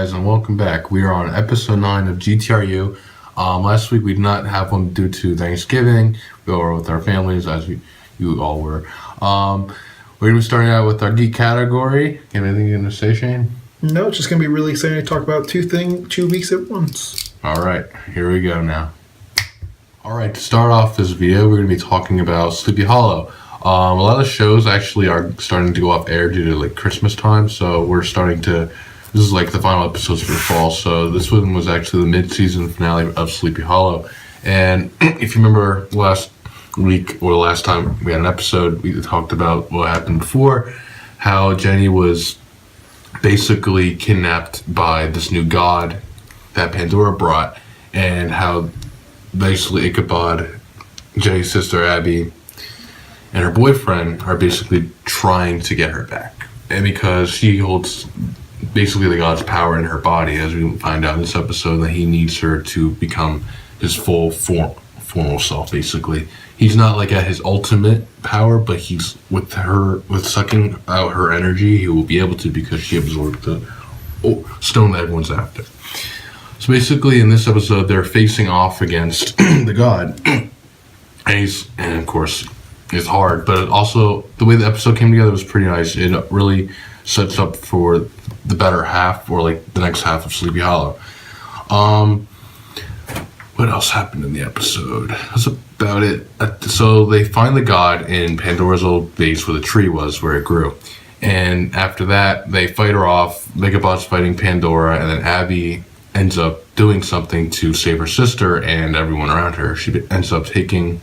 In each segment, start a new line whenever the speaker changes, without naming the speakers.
guys, and welcome back. We are on episode 9 of GTRU. Last week we did not have one due to Thanksgiving. We were with our families, as you all were. We're going to be starting out with our geek category. Have anything you're going to say, Shane?
No, it's just going to be really exciting to talk about 2 weeks at once.
All right, here we go now. All right, to start off this video, we're going to be talking about Sleepy Hollow. A lot of shows actually are starting to go off air due to like Christmas time, so we're starting to. This is like the final episodes for the fall, so this one was actually the mid-season finale of Sleepy Hollow. And if you remember last week or the last time we had an episode, we talked about what happened before, how Jenny was basically kidnapped by this new god that Pandora brought, and how basically Ichabod, Jenny's sister Abby, and her boyfriend are basically trying to get her back. And because she holds basically the god's power in her body, as we find out in this episode, that he needs her to become his full formal self, basically. He's not like at his ultimate power, but he's with sucking out her energy, he will be able to, because she absorbed the stone that everyone's after. So basically in this episode, they're facing off against the god. And of course, it's hard, but also the way the episode came together was pretty nice. It really sets up for the better half, or like the next half of Sleepy Hollow. What else happened in the episode? That's about it. So they find the god in Pandora's old base where the tree was, where it grew. And after that, they fight her off. Megabot's fighting Pandora, and then Abby ends up doing something to save her sister and everyone around her. She ends up taking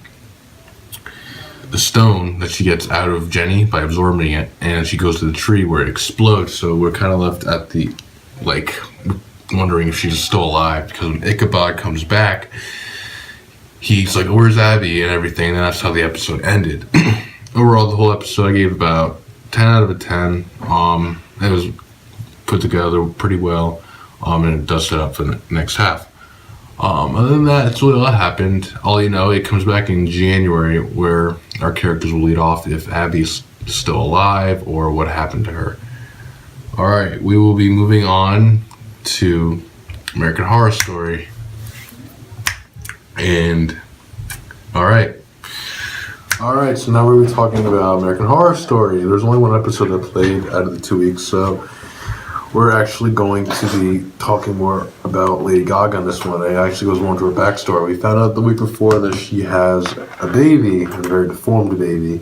the stone that she gets out of Jenny by absorbing it, and she goes to the tree where it explodes. So we're kind of left at the, like, wondering if she's still alive, because when Ichabod comes back, he's like, where's Abby, and everything, and that's how the episode ended. Overall, the whole episode I gave about 10 out of 10. It was put together pretty well, and it does set up for the next half. Other than that, that's really all that happened. All you know, it comes back in January, where our characters will lead off if Abby's still alive or what happened to her. Alright, we will be moving on to American Horror Story. And, alright, so now we're talking about American Horror Story. There's only one episode that played out of the 2 weeks, so we're actually going to be talking more about Lady Gaga on this one. It actually goes more into her backstory. We found out the week before that she has a baby, a very deformed baby.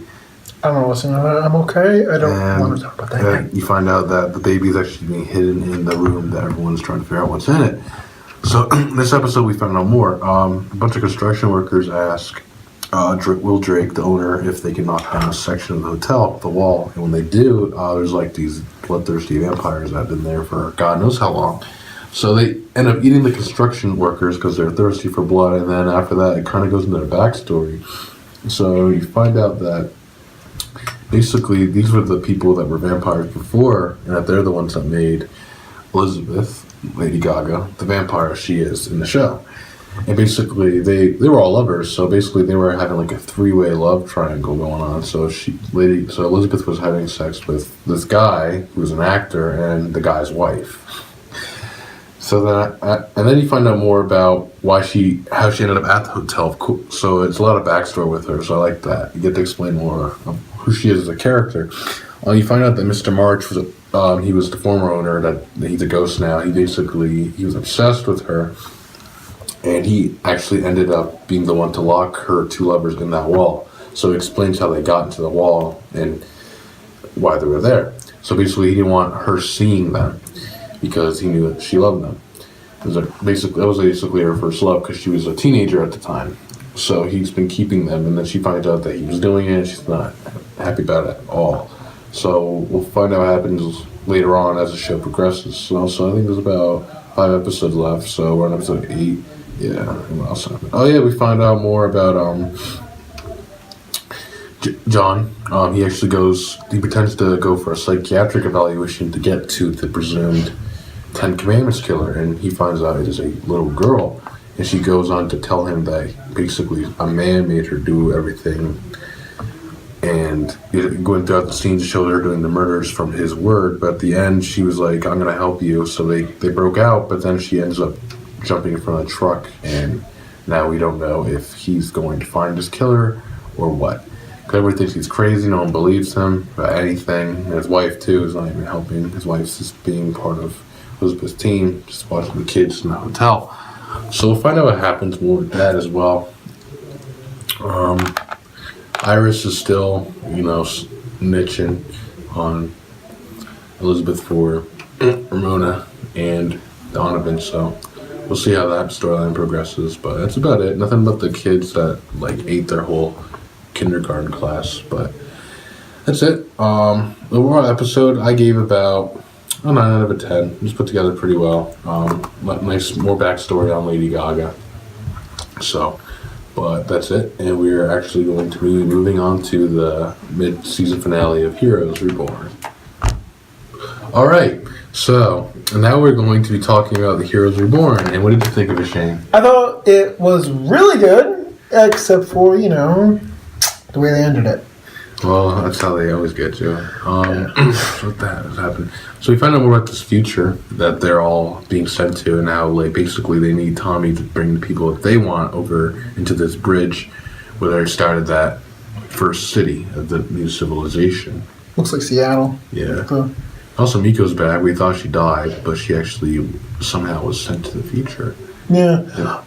I don't know what's in it. I'm okay. I don't want to talk about that.
And you find out that the baby is actually being hidden in the room that everyone's trying to figure out what's in it. So this episode we found out more. A bunch of construction workers ask Will Drake, the owner, if they can knock down a section of the hotel, the wall. And when they do, there's like these bloodthirsty vampires that have been there for God knows how long. So they end up eating the construction workers because they're thirsty for blood. And then after that, it kind of goes into their backstory. So you find out that basically these were the people that were vampires before, and that they're the ones that made Elizabeth, Lady Gaga, the vampire she is in the show. And basically, they were all lovers, so basically they were having like a 3-way love triangle going on. So Elizabeth was having sex with this guy who was an actor and the guy's wife. So and then you find out more about how she ended up at the hotel. So it's a lot of backstory with her. So I like that. You get to explain more of who she is as a character. You find out that Mr. March was he was the former owner. That he's a ghost now. He was obsessed with her. And he actually ended up being the one to lock her 2 lovers in that wall. So it explains how they got into the wall and why they were there. So basically, he didn't want her seeing them because he knew that she loved them. That was basically her first love, because she was a teenager at the time. So he's been keeping them, and then she finds out that he was doing it, and she's not happy about it at all. So we'll find out what happens later on as the show progresses. So I think there's about 5 episodes left, so we're on episode 8. Yeah, what else happened? Oh yeah, we find out more about John. He pretends to go for a psychiatric evaluation to get to the presumed 10 Commandments killer, and he finds out it is a little girl, and she goes on to tell him that basically a man made her do everything, and going throughout the scenes showed her doing the murders from his word. But at the end, she was like, "I'm gonna help you." So they broke out, but then she ends up jumping in front of a truck, and now we don't know if he's going to find his killer or what. Because everyone thinks he's crazy. No one believes him about anything. And his wife too is not even helping. His wife's just being part of Elizabeth's team, just watching the kids in the hotel. So we'll find out what happens more with that as well. Iris is still, snitching on Elizabeth for Ramona and Donovan, so we'll see how that storyline progresses, but that's about it. Nothing but the kids that, ate their whole kindergarten class, but that's it. The overall episode, I gave about a 9 out of a 10. It was put together pretty well. Nice, more backstory on Lady Gaga. So, but that's it, and we're actually going to be moving on to the mid-season finale of Heroes Reborn. All right, so now we're going to be talking about the Heroes Reborn, and what did you think of it, Shane?
I thought it was really good, except for, the way they ended it.
Well, that's how they always get you. What that has happened? So we find out more about this future that they're all being sent to, and how basically they need Tommy to bring the people that they want over into this bridge where they started that first city of the new civilization.
Looks like Seattle.
Yeah.
So.
Also, Miko's back. We thought she died, but she actually somehow was sent to the future.
Yeah.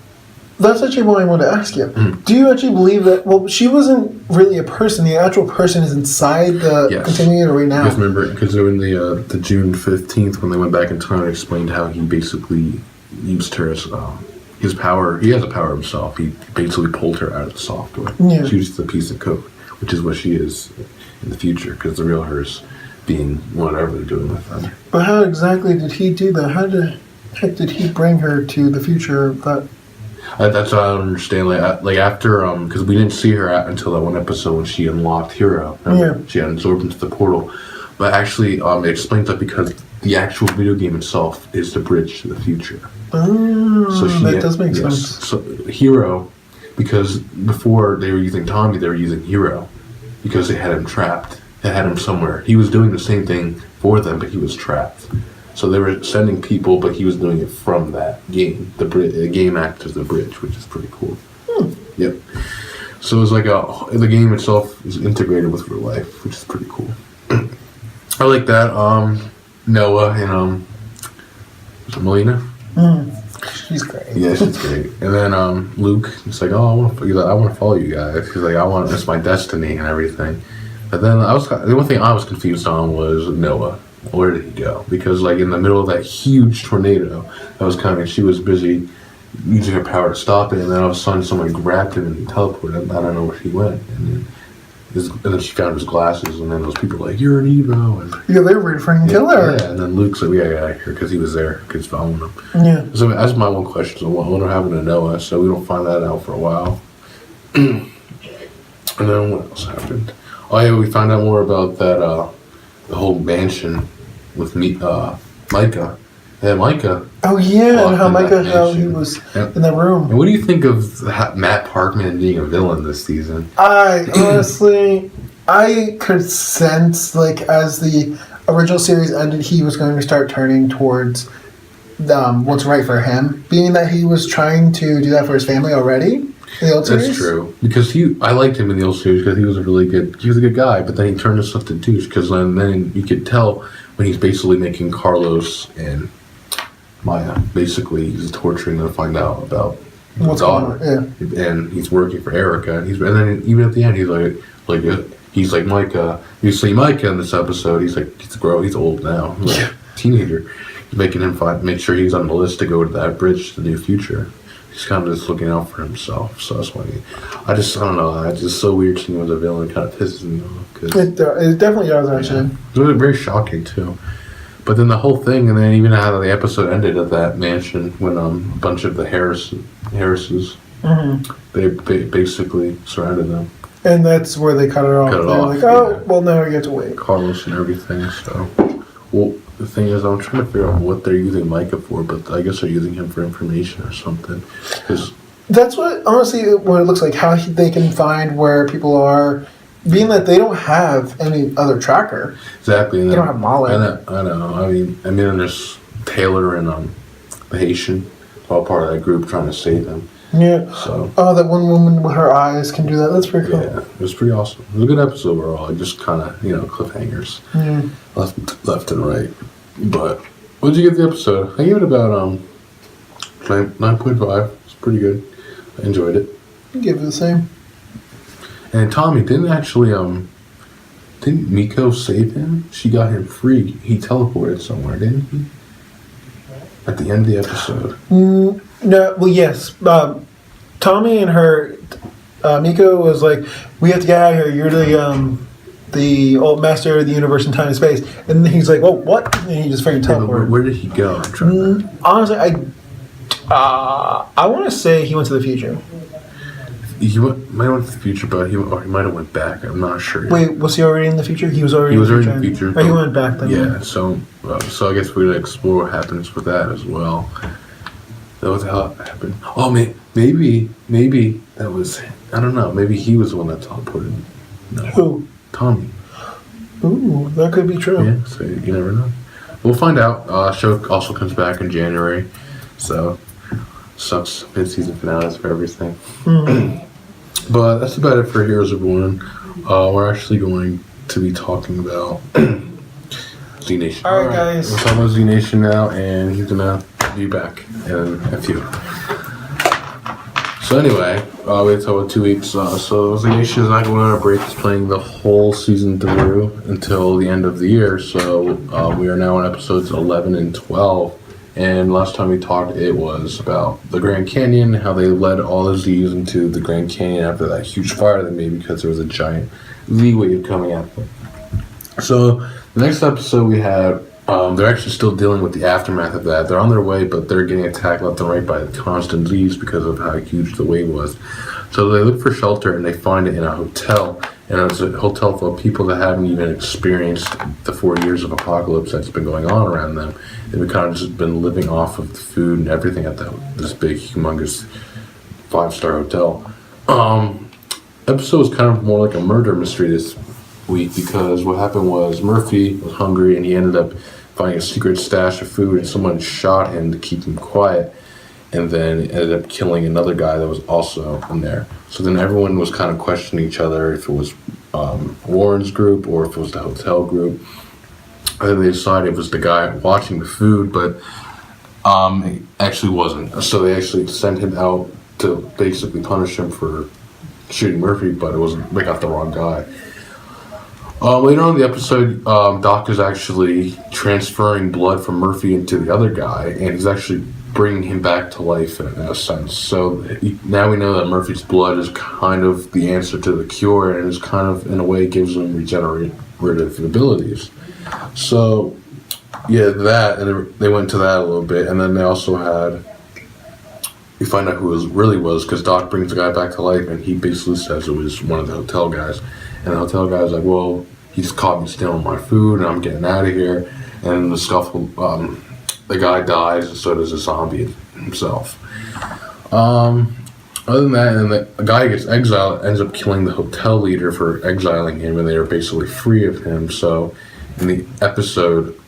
That's actually what I wanted to ask you. Do you actually believe that, she wasn't really a person. The actual person is inside the continuator right now.
Because remember, because in the June 15th, when they went back in time, it explained how he basically used her as his power. He has a power himself. He basically pulled her out of the software.
Yeah.
She used the piece of code, which is what she is in the future, because the real her's being whatever they're doing with them.
But how exactly did he do that? How the heck did he bring her to the future that...
That's what I don't understand. Like after, because we didn't see her until that one episode when she unlocked Hero. Remember?
Yeah.
She got absorbed into the portal. But actually, it explains that because the actual video game itself is the bridge to the future.
So that does make sense.
So Hero, because before they were using Tommy, they were using Hero because they had him trapped. They had him somewhere. He was doing the same thing for them, but he was trapped. So they were sending people, but he was doing it from that game. The game acts as the bridge, which is pretty cool. Yep. So it's like the game itself is integrated with real life, which is pretty cool. I like that. Noah and is it Melina?
She's great.
Yeah, she's great. And then Luke, he's like, I want to follow you guys. He's like, it's my destiny and everything. But then the one thing I was confused on was Noah. Where did he go? Because in the middle of that huge tornado that was coming, she was busy using her power to stop it, and then all of a sudden someone grabbed him and teleported him. I don't know where he went. And then she found his glasses, and then those people were like, "You're an Evo." And
yeah, they were freaking killer.
Yeah, and then Luke's like, "We gotta get out of here," because he was there, because following him.
Yeah.
So that's my one question. So I wonder what happened to Noah. So we don't find that out for a while. And then what else happened? Oh yeah, we found out more about that the whole mansion with Micah. Yeah, Micah.
Oh yeah, and how Micah, how he
mansion.
was in the room.
And what do you think of Matt Parkman being a villain this season?
I honestly, I could sense as the original series ended, he was going to start turning towards what's right for him, being that he was trying to do that for his family already. In the old series?
That's true, because I liked him in the old series because he was a good guy, but then he turned himself to douche, because then you could tell when he's basically making Carlos and Maya, basically he's torturing them to find out about
what's going on. Yeah.
And he's working for Erica, and then even at the end he's like Micah. You see Micah in this episode, he's old now, he's like a teenager. He's making him make sure he's on the list to go to that bridge to the new future. He's kind of just looking out for himself, so that's why I don't know. It's just so weird seeing him as a villain. Kind of pisses me off. Cause,
it definitely does, actually.
Yeah. It was very shocking too. But then the whole thing, and then even how the episode ended at that mansion when a bunch of the Harrises, they basically surrounded them.
And that's where they cut it off. They're like, well, now we get to wait.
Carlos and everything. So, well, the thing is, I'm trying to figure out what they're using Micah for, but I guess they're using him for information or something. Cause
that's what, honestly, what it looks like, how they can find where people are being that they don't have any other tracker.
Exactly. And
They don't have Molly.
I know. I mean, and there's Taylor and the Haitian, all part of that group trying to save him.
Yeah.
So.
Oh, that one woman with her eyes can do that. That's pretty cool.
Yeah, it was pretty awesome. It was a good episode overall. It just kind of, cliffhangers.
Yeah.
Left and right. But what did you give the episode? I gave it about 9.5. It's pretty good. I enjoyed it.
Give it the same.
And Tommy didn't Miko save him? She got him free. He teleported somewhere, didn't he? At the end of the episode.
No, well, yes. Tommy and her, Miko was like, "We have to get out of here. You're the old master of the universe in time and space." And then he's like, "Oh, what?" And he just freaking
Yeah, but
teleported.
where did he go? I'm trying to...
Honestly, I want to say he went to the future.
Might have went to the future, but he might have went back. I'm not sure.
Wait, was he already in the future? He was already.
He was
in
already
the
in the future.
Oh, he went back then.
Yeah, so I guess we're gonna explore what happens with that as well. What the hell happened? Oh, maybe that was, I don't know. Maybe he was the one that teleported. No,
Who?
Tommy.
Ooh, that could be true.
Yeah, so you never know. We'll find out. Show also comes back in January, so sucks mid-season finales for everything. But that's about it for Heroes of One. We're actually going to be talking about Z Nation.
All right, guys.
We're talking about Z Nation now, and he's gonna be back in a few. So anyway, we have to talk about 2 weeks. So Z Nation is not going on a break. It's playing the whole season through until the end of the year. So we are now on episodes 11 and 12. And last time we talked, it was about the Grand Canyon, how they led all the Z's into the Grand Canyon after that huge fire they made because there was a giant Z wave coming at them. So the next episode we had, they're actually still dealing with the aftermath of that. They're on their way, but they're getting attacked left and right by the constant Z's because of how huge the wave was. So they look for shelter and they find it in a hotel. And it was a hotel full of people that haven't even experienced the 4 years of apocalypse that's been going on around them. They've kind of just been living off of the food and everything at this big, humongous 5-star hotel. Episode was kind of more like a murder mystery this week because what happened was Murphy was hungry and he ended up finding a secret stash of food and someone shot him to keep him quiet. And then ended up killing another guy that was also in there. So then everyone was kind of questioning each other if it was Warren's group or if it was the hotel group. And then they decided it was the guy watching the food, but it actually wasn't. So they actually sent him out to basically punish him for shooting Murphy, but they got the wrong guy. Later on in the episode, Doc is actually transferring blood from Murphy into the other guy, and he's actually bringing him back to life in a sense. So now we know that Murphy's blood is kind of the answer to the cure, and is kind of, in a way, gives him regenerative abilities. So, yeah, and they went to that a little bit, and then they also had, we find out who it really was, because Doc brings the guy back to life, and he basically says it was one of the hotel guys. And the hotel guy's like, well, he just caught me stealing my food, and I'm getting out of here. And the scuffle, the guy dies, and so does the zombie himself. Other than that, and the guy gets exiled, ends up killing the hotel leader for exiling him, and they are basically free of him. So in the episode,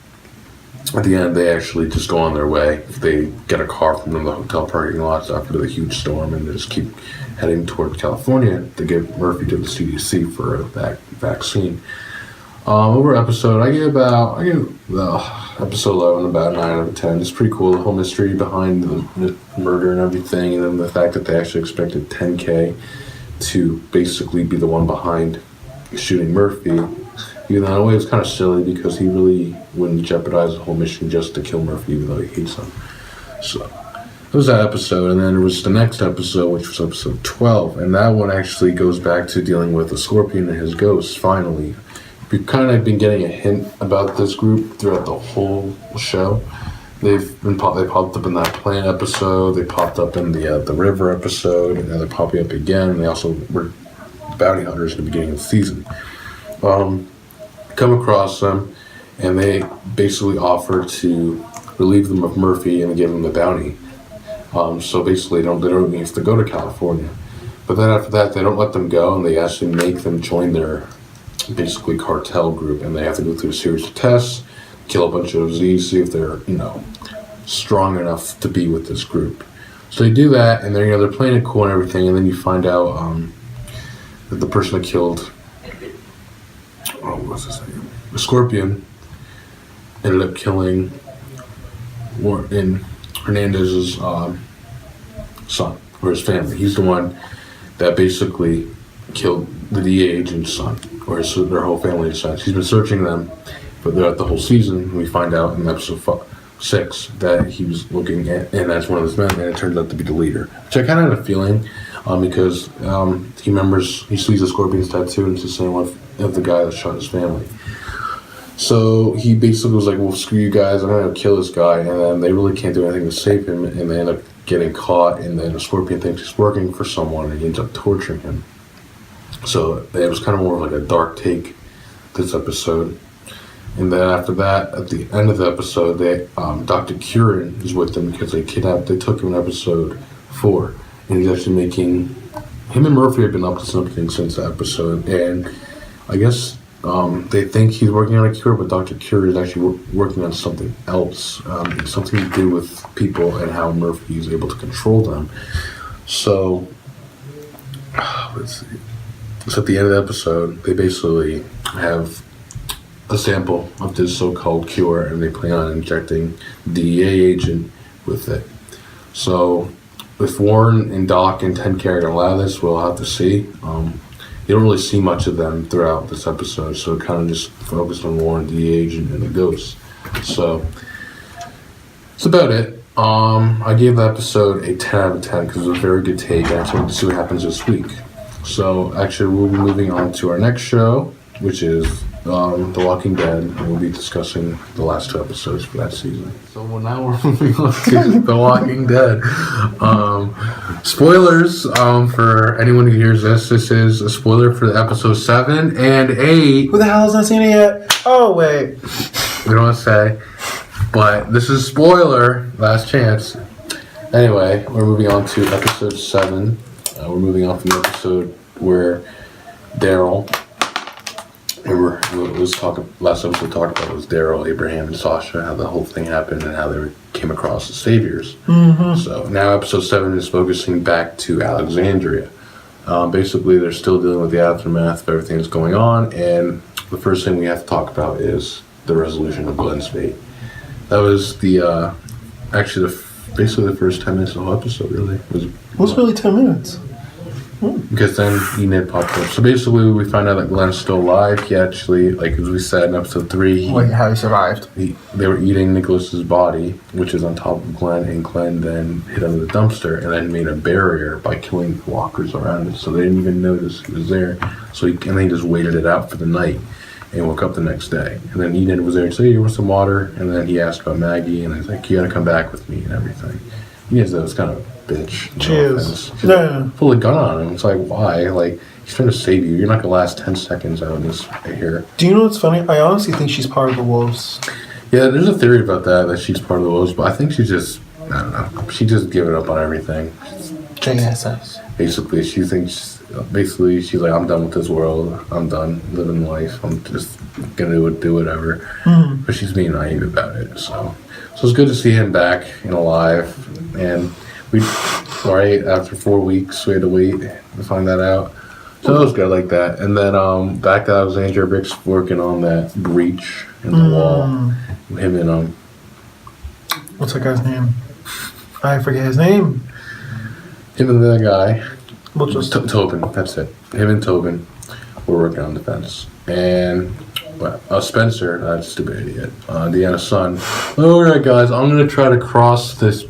at the end, they actually just go on their way. They get a car from the hotel parking lots after the huge storm, and they just keep heading toward California to give Murphy to the CDC for that vaccine. Over episode, I give episode 11 about 9 out of 10. It's pretty cool, the whole mystery behind the murder and everything, and then the fact that they actually expected 10K to basically be the one behind shooting Murphy. Even though in a way it was kind of silly because he really wouldn't jeopardize the whole mission just to kill Murphy even though he hates him. So that was that episode, and then there was the next episode, which was episode 12, and that one actually goes back to dealing with the Scorpion and his ghost, finally. We've kind of been getting a hint about this group throughout the whole show. They popped up in that plane episode, they popped up in the river episode, and now they're popping up again, and they also were bounty hunters at the beginning of the season. Come across them, and they basically offer to relieve them of Murphy and give them the bounty. So basically, they don't even have to go to California. But then after that, they don't let them go, and they actually make them join their basically cartel group, and they have to go through a series of tests, kill a bunch of Z's, see if they're strong enough to be with this group. So they do that, and they're playing it cool and everything, and then you find out that the person that killed what's his name? The Scorpion ended up killing Hernandez's son or his family. He's the one that basically killed the DEA agent's son, or their whole family's son. He's been searching them throughout the whole season. We find out in episode 6 that he was looking at, and that's one of his men, and it turns out to be the leader. Which I kind of had a feeling, because he sees the Scorpion's tattoo, and it's the same one of the guy that shot his family. So he basically was like, well, screw you guys, I'm going to kill this guy, and then they really can't do anything to save him, and they end up getting caught, and then the Scorpion thinks he's working for someone, and he ends up torturing him. So it was kind of more like a dark take, this episode. And then after that, at the end of the episode, Dr. Curran is with them because they took him in episode 4, and he's actually making, him and Murphy have been up to something since that episode, and I guess they think he's working on a cure, but Dr. Cure is actually working on something else, something to do with people and how Murphy is able to control them. So, let's see. So at the end of the episode, they basically have a sample of this so-called cure, and they plan on injecting the DEA agent with it. So if Warren and Doc and Ted Carey allow this, we'll have to see. You don't really see much of them throughout this episode, so it kind of just focused on Warren, the agent, and the ghost. So that's about it. I gave the episode a 10 out of 10 because it was a very good take. I actually want to see what happens this week. So actually, we'll be moving on to our next show, which is The Walking Dead, and we'll be discussing the last 2 episodes for that season. So now we're moving on to The Walking Dead. Spoilers for anyone who hears this. This is a spoiler for the episode 7 and 8.
Who the hell has not seen it yet? Oh, wait.
We don't want to say, but this is spoiler. Last chance. Anyway, we're moving on to episode 7. We're moving on from the episode where Daryl, last episode we talked about was Daryl, Abraham, and Sasha, how the whole thing happened and how they came across as saviors. Mm-hmm. So now episode 7 is focusing back to Alexandria. Basically, they're still dealing with the aftermath of everything that's going on, and the first thing we have to talk about is the resolution of Glenn's fate. That was basically the first 10 minutes of the whole episode, really.
It was really 10 minutes.
Because then Enid popped up. So basically, we find out that Glenn's still alive. He actually, like as we said in episode 3,
how he survived.
They were eating Nicholas's body, which is on top of Glenn, and Glenn then hid under the dumpster and then made a barrier by killing the walkers around it. So they didn't even notice he was there. So he just waited it out for the night and woke up the next day. And then Enid was there and said, hey, you want some water? And then he asked about Maggie, and he's like, you gotta come back with me and everything. Enid was kind of a bitch.
No.
Pull a gun on him. It's like, why? Like, he's trying to save you. You're not gonna last 10 seconds out of this right here.
Do you know what's funny? I honestly think she's part of the wolves.
Yeah, there's a theory about that she's part of the wolves, but I think I don't know. She just given up on everything.
JSS.
Basically, she's like, I'm done with this world. I'm done living life. I'm just gonna do whatever. Mm-hmm. But she's being naive about it. So it's good to see him back and alive. And after 4 weeks, we had to wait to find that out. So it was good like that. And then back to Alexandria, Rick's working on that breach in the wall. Him and
what's that guy's name? I forget his name.
Him and the guy.
Tobin.
That's it. Him and Tobin were working on the fence. And Spencer, that stupid idiot, Deanna's son, alright guys, I'm going to try to cross this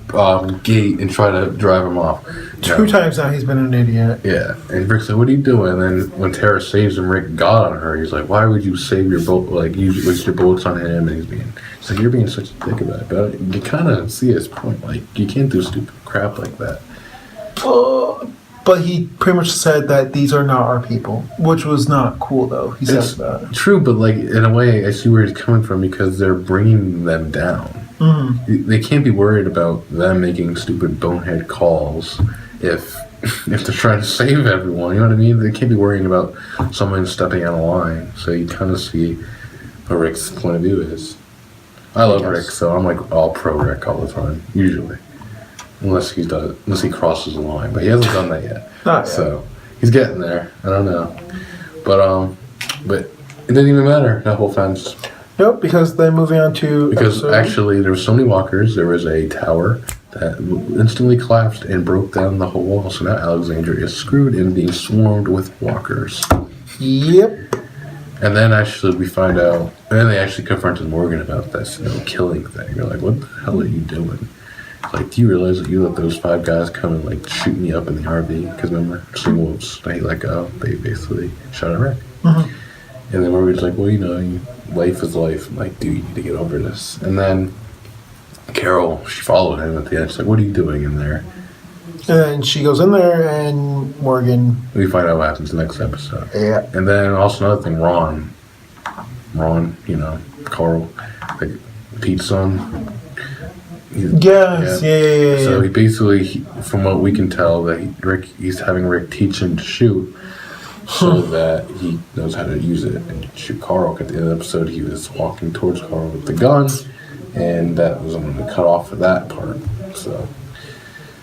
gate and try to drive him off.
2 times now he's been an idiot.
Yeah, and Rick's like, what are you doing? And then when Tara saves him, Rick got on her. He's like, why would you save your boat, you waste your bullets on him? And he's like, you're being such a dick about it. But you kind of see his point. Like, you can't do stupid crap like that.
But he pretty much said that these are not our people, which was not cool, though. He says that.
True, but like in a way, I see where he's coming from because they're bringing them down. Mm-hmm. They can't be worried about them making stupid bonehead calls if if they're trying to save everyone, you know what I mean? They can't be worrying about someone stepping out of line. So you kind of see what Rick's point of view is. I love Rick, so I'm like all pro Rick all the time, usually. Unless he crosses the line. But he hasn't done that yet.
Not yet.
So he's getting there. I don't know. But it didn't even matter, that whole fence.
Nope, because they're moving on to
Because actually there were so many walkers, there was a tower that instantly collapsed and broke down the whole wall. So now Alexandria is screwed and being swarmed with walkers.
Yep.
And then actually we find out, and then they actually confronted Morgan about this, killing thing. They're like, what the hell are you doing? Like, do you realize that you let those 5 guys come and like shoot me up in the RV? Because remember, Swing Wolves, they let go. They basically shot at Rick. Mm-hmm. And then Morgan's like, well, life is life. I'm like, dude, you need to get over this. And then Carol, she followed him at the end. She's like, what are you doing in there?
And then she goes in there, and Morgan.
We find out what happens next episode.
Yeah.
And then also another thing, Ron, Carl, like Pete's son.
Yes. Yeah.
So he basically, from what we can tell, that he's having Rick teach him to shoot, so that he knows how to use it and shoot Carl. At the end of the episode, he was walking towards Carl with the gun, and that was going to cut off for that part. So.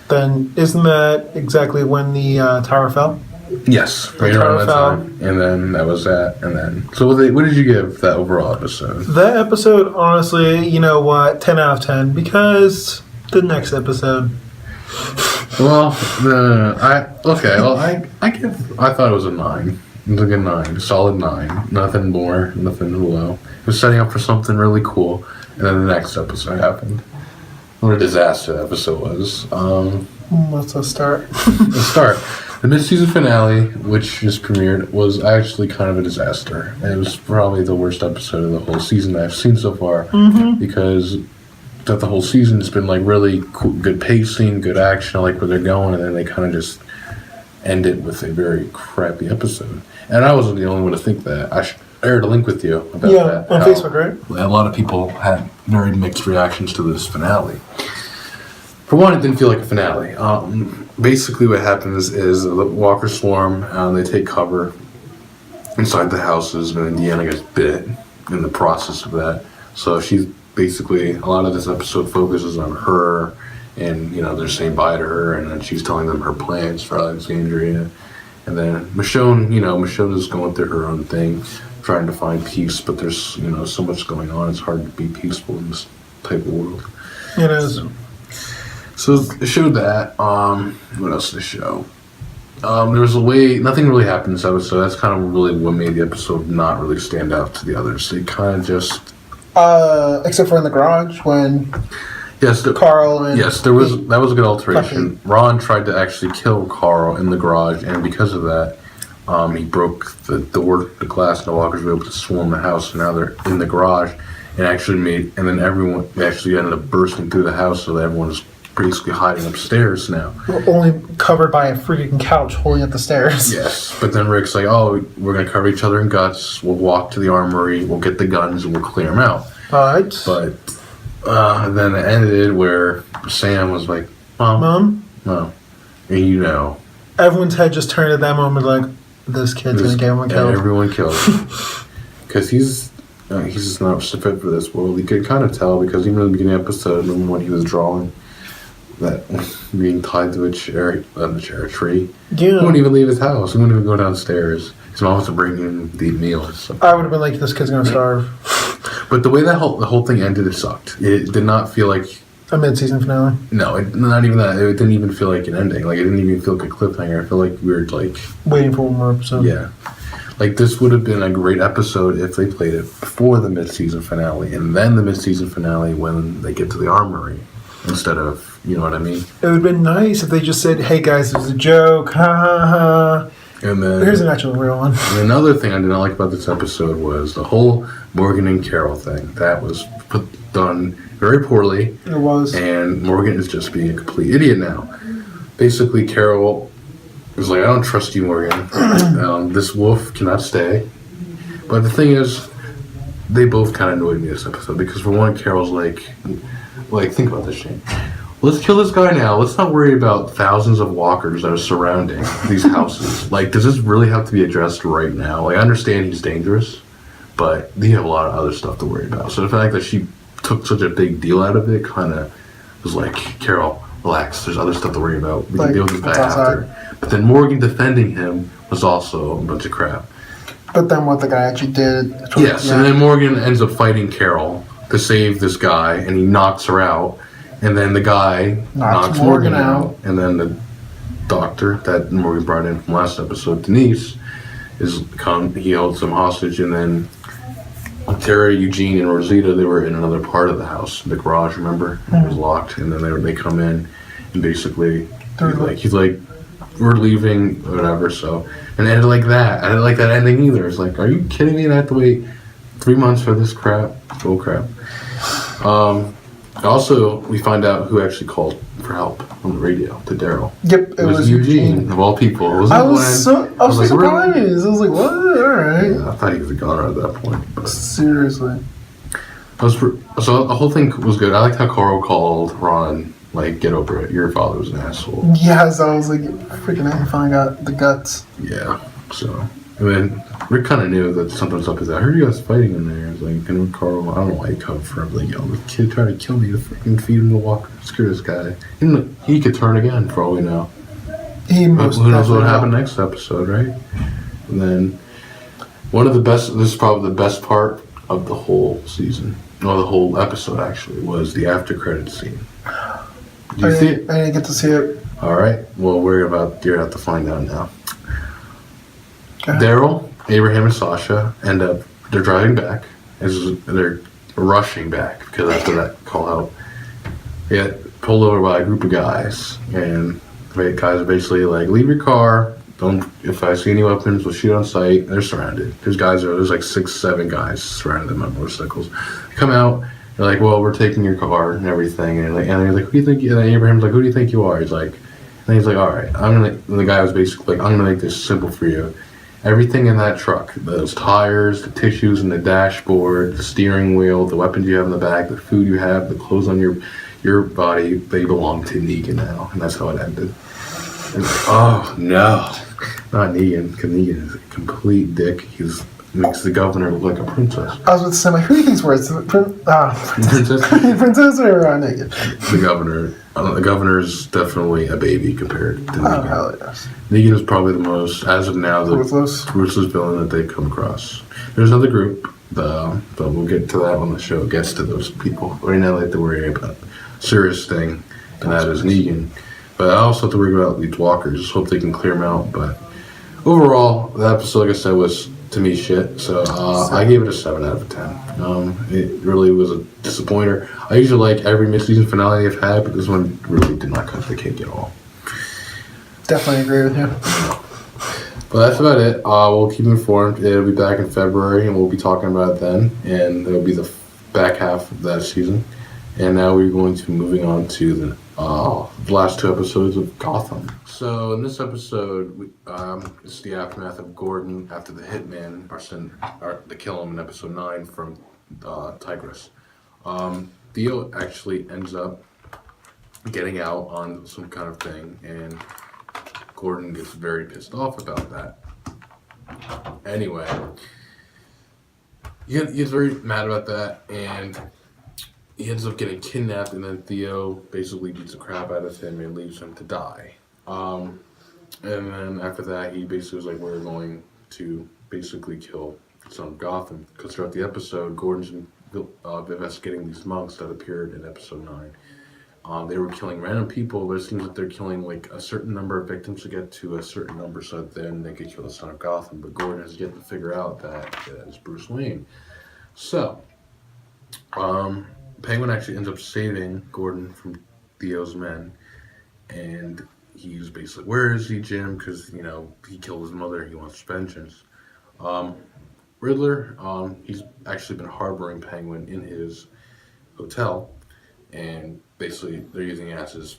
Then isn't that exactly when the tower fell?
Yes, right around that time. And then that was that. And then, so what did you give that overall episode?
That episode, honestly, you know what? 10 out of 10, because the next episode.
Well, I thought it was a 9. It was like a 9, a solid 9. Nothing more, nothing low. It was setting up for something really cool. And then the next episode happened. What a disaster that episode was.
Let's start.
Let's start. The mid-season finale, which just premiered, was actually kind of a disaster. And it was probably the worst episode of the whole season that I've seen so far. Mm-hmm. Because that the whole season has been like really cool, good pacing, good action. I like where they're going, and then they kind of just end it with a very crappy episode. And I wasn't the only one to think that. I shared a link with you about that.
On Facebook, right?
A lot of people had very mixed reactions to this finale. For one, it didn't feel like a finale. Basically what happens is the walkers swarm, they take cover inside the houses, and Indiana gets bit in the process of that. So she's basically, a lot of this episode focuses on her, and they're saying bye to her, and then she's telling them her plans for Alexandria. And then Michonne is going through her own thing, trying to find peace, but there's so much going on, it's hard to be peaceful in this type of world.
It is.
So it showed that. What else did it show? There was nothing really happened in this episode. That's kind of really what made the episode not really stand out to the others. They kind of just...
except for in the garage when...
Yes,
Carl and...
Yes, that was a good alteration. Ron tried to actually kill Carl in the garage, and because of that, he broke the glass, and the walkers were able to swarm the house, so now they're in the garage, and then they actually ended up bursting through the house, so that everyone's basically hiding upstairs now.
We're only covered by a freaking couch holding up the stairs.
Yes, but then Rick's like, oh, we're going to cover each other in guts, we'll walk to the armory, we'll get the guns, and we'll clear them out.
But
then it ended where Sam was like, Mom? No. And
everyone's head just turned at that moment like, this kid's going to get everyone killed.
And everyone killed. Because he's just not fit for this world. You could kind of tell, because even in the beginning of the episode, when he was drawing, that being tied to a tree. Yeah. He wouldn't even leave his house. He wouldn't even go downstairs. His mom was to bring him the meals.
I would have been like, this kid's going to starve.
But the way the whole thing ended, it sucked. It did not feel like
a mid-season finale.
No, not even that. It didn't even feel like an ending. Like, it didn't even feel like a cliffhanger. I feel like we were like
waiting for one more episode.
Yeah, like this would have been a great episode if they played it before the mid-season finale, and then the mid-season finale when they get to the armory, instead of, you know what I mean?
It would have been nice if they just said, "Hey guys, it was a joke, ha ha ha."
And then
here's an actual real one.
And another thing I did not like about this episode was the whole Morgan and Carol thing. That was done very poorly.
It was.
And Morgan is just being a complete idiot now. Basically, Carol was like, I don't trust you, Morgan. This wolf cannot stay. But the thing is, they both kind of annoyed me this episode. Because for one, Carol's like, think about this, Shane. let's kill this guy now. Let's not worry about thousands of walkers that are surrounding these houses. Like, does this really have to be addressed right now? Like, I understand he's dangerous, but you have a lot of other stuff to worry about. So the fact that she took such a big deal out of it kind of was like, Carol, relax. There's other stuff to worry about. We can deal with that after. But then Morgan defending him was also a bunch of crap.
But then what the guy actually did.
Yes, and then Morgan ends up fighting Carol to save this guy, and he knocks her out. And then the guy knocks Morgan out. And then the doctor that Morgan brought in from last episode, Denise, he holds them hostage. And then Tara, Eugene, and Rosita, they were in another part of the house, the garage, remember? It was locked. And then they come in, and basically, he's like, we're leaving, whatever, so. And it ended like that. I didn't like that ending either. It's like, are you kidding me? I have to wait 3 months for this crap? Bull crap. Also, we find out who actually called for help on the radio to Daryl.
Yep,
it was Eugene, of all people.
I was so surprised. Really? I was like, what? Alright.
Yeah, I thought he was a goner at that point. But
seriously.
So the whole thing was good. I liked how Carl called Ron, like, get over it. Your father was an asshole.
Yes, I was like, freaking out. He finally got the guts.
Yeah, so. And then Rick kind of knew that something was up. I heard you guys fighting in there. I was like, and Carl, I don't know why he come for him. Like, yo, the kid tried to kill me to freaking feed him the walker. Screw this guy. He could turn again for all we know. Who knows what happened next episode, right? And then this is probably the best part of the whole season. No, the whole episode actually was the after credit scene. Did you see it?
I didn't get to see it.
All right. Well, you're about to find out now. Daryl, Abraham, and Sasha they're driving back. They're rushing back because after that call out, they get pulled over by a group of guys. And the guys are basically like, leave your car. If I see any weapons, we'll shoot on sight. They're surrounded. There's like 6, 7 guys surrounding them on motorcycles. They come out. They're like, well, we're taking your car and everything. And they're like, who do you think? And Abraham's like, who do you think you are? He's like, all right, and the guy was basically like, I'm gonna make this simple for you. Everything in that truck, those tires, the tissues in the dashboard, the steering wheel, the weapons you have in the back, the food you have, the clothes on your body, they belong to Negan now. And that's how it ended. And oh, no. Not Negan, because Negan is a complete dick. He makes the governor look like a princess.
I was about to say, who do you think's worse? Princess? Princess or Negan?
The governor. The governor's definitely a baby compared to Negan.
Oh, hell yes.
Negan is probably the most, as of now, the ruthless villain that they've come across. There's another group, but we'll get to that when the show gets to those people. Right now, I have to worry about a serious thing, and that is Negan. But I also have to worry about these walkers. Just hope they can clear them out. But overall, the episode, like I said, was, to me, shit. So I gave it a 7 out of 10. It really was a disappointer. I usually like every mid-season finale I've had, but this one really did not cut the cake at all.
Definitely agree with you.
But that's about it. We'll keep informed. It'll be back in February, and we'll be talking about it then. And it'll be the back half of that season. And now we're going to be moving on to the last 2 episodes of Gotham. So in this episode, it's the aftermath of Gordon after the hitman to kill him in episode 9 from Tigress. Theo actually ends up getting out on some kind of thing, and Gordon gets very pissed off about that. Anyway, he gets very mad about that, and he ends up getting kidnapped, and then Theo basically beats the crap out of him and leaves him to die. And then after that, he basically was like, we're going to basically kill the son of Gotham. Because throughout the episode, Gordon's investigating these monks that appeared in episode 9. They were killing random people, but it seems like they're killing like a certain number of victims to get to a certain number so that then they could kill the son of Gotham. But Gordon has yet to figure out that is Bruce Wayne. So, Penguin actually ends up saving Gordon from Theo's men, and he's basically, where is he, Jim? Because, he killed his mother, he wants vengeance. Riddler, he's actually been harboring Penguin in his hotel, and basically they're using it as his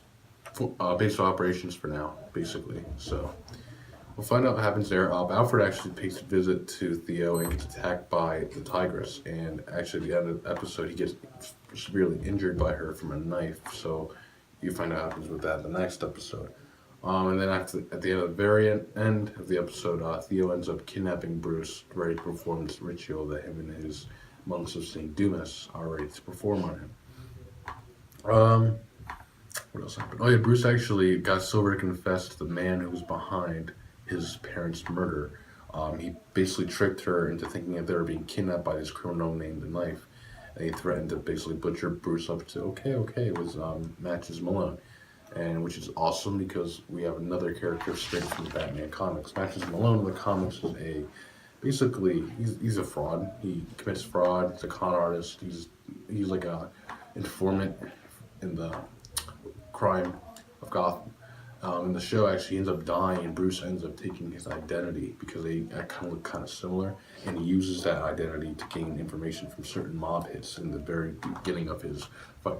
base of operations for now, basically. So we'll find out what happens there. Alfred actually pays a visit to Theo and gets attacked by the Tigress, and actually at the end of the episode he gets severely injured by her from a knife. So you find out what happens with that in the next episode. And then at the end of the very end of the episode, Theo ends up kidnapping Bruce, ready to perform this ritual that him and his monks of St. Dumas are ready to perform on him. What else happened? Oh yeah, Bruce actually got Silver to confess to the man who was behind his parents' murder. He basically tricked her into thinking that they were being kidnapped by this criminal named The Knife. And he threatened to basically butcher Bruce up to okay, it was Matches Malone. And which is awesome because we have another character straight from the Batman comics. Matches Malone in the comics is he's a fraud. He commits fraud. He's a con artist. He's like a informant in the crime of Gotham. In the show, actually, he ends up dying, and Bruce ends up taking his identity because they kind of look kind of similar, and he uses that identity to gain information from certain mob hits in the very beginning of his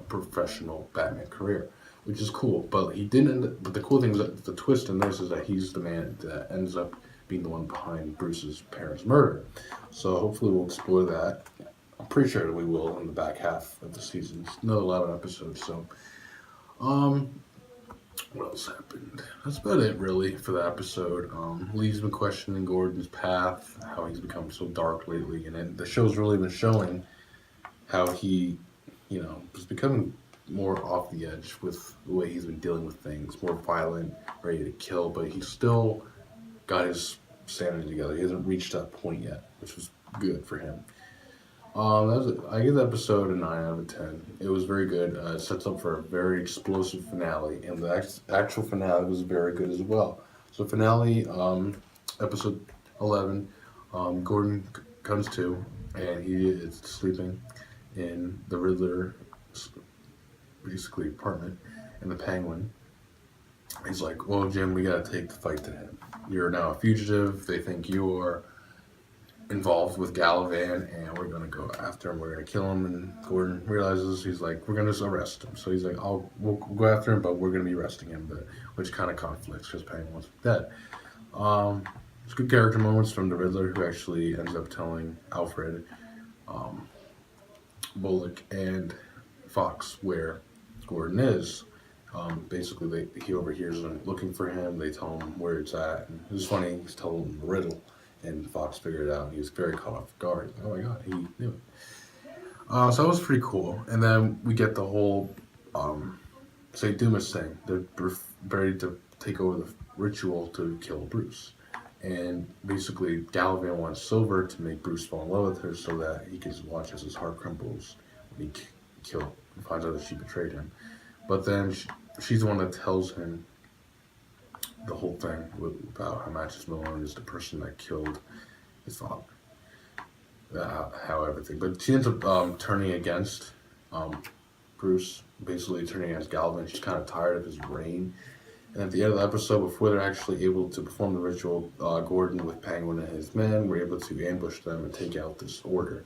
professional Batman career, which is cool. But he didn't. But the cool thing is that the twist in this is that he's the man that ends up being the one behind Bruce's parents' murder. So hopefully we'll explore that. I'm pretty sure we will in the back half of the season. It's another 11 episodes, so. What else happened? That's about it, really, for the episode. Lee's been questioning Gordon's path, how he's become so dark lately, and then the show's really been showing how he, was becoming more off the edge with the way he's been dealing with things, more violent, ready to kill, but he's still got his sanity together. He hasn't reached that point yet, which was good for him. I give the episode a 9 out of 10. It was very good. It sets up for a very explosive finale, and the actual finale was very good as well. So finale, episode 11, Gordon comes to, and he is sleeping in the Riddler, basically apartment, and the Penguin. He's like, well, Jim, we gotta take the fight to him. You're now a fugitive. They think you're involved with Galavan, and we're gonna go after him. We're gonna kill him. And Gordon realizes, he's like, we're gonna just arrest him. So he's like, we'll go after him, but we're gonna be arresting him. But which kind of conflicts because Penguin wants him dead. It's good character moments from the Riddler, who actually ends up telling Alfred, Bullock, and Fox where Gordon is. Basically, he overhears them looking for him. They tell him where it's at. And it was funny. He's telling them the riddle. And Fox figured it out. He was very caught off guard. Oh my god, he knew it. So that was pretty cool. And then we get the whole St. Dumas thing. They're ready to take over the ritual to kill Bruce. And basically, Galavan wants Silver to make Bruce fall in love with her so that he can watch as his heart crumbles when he finds out that she betrayed him. But then she's the one that tells him the whole thing about how Matches Malone is the person that killed his father. How everything. But she ends up turning against Bruce, basically turning against Galavan. She's kind of tired of his reign. And at the end of the episode, before they're actually able to perform the ritual, Gordon with Penguin and his men were able to ambush them and take out this order.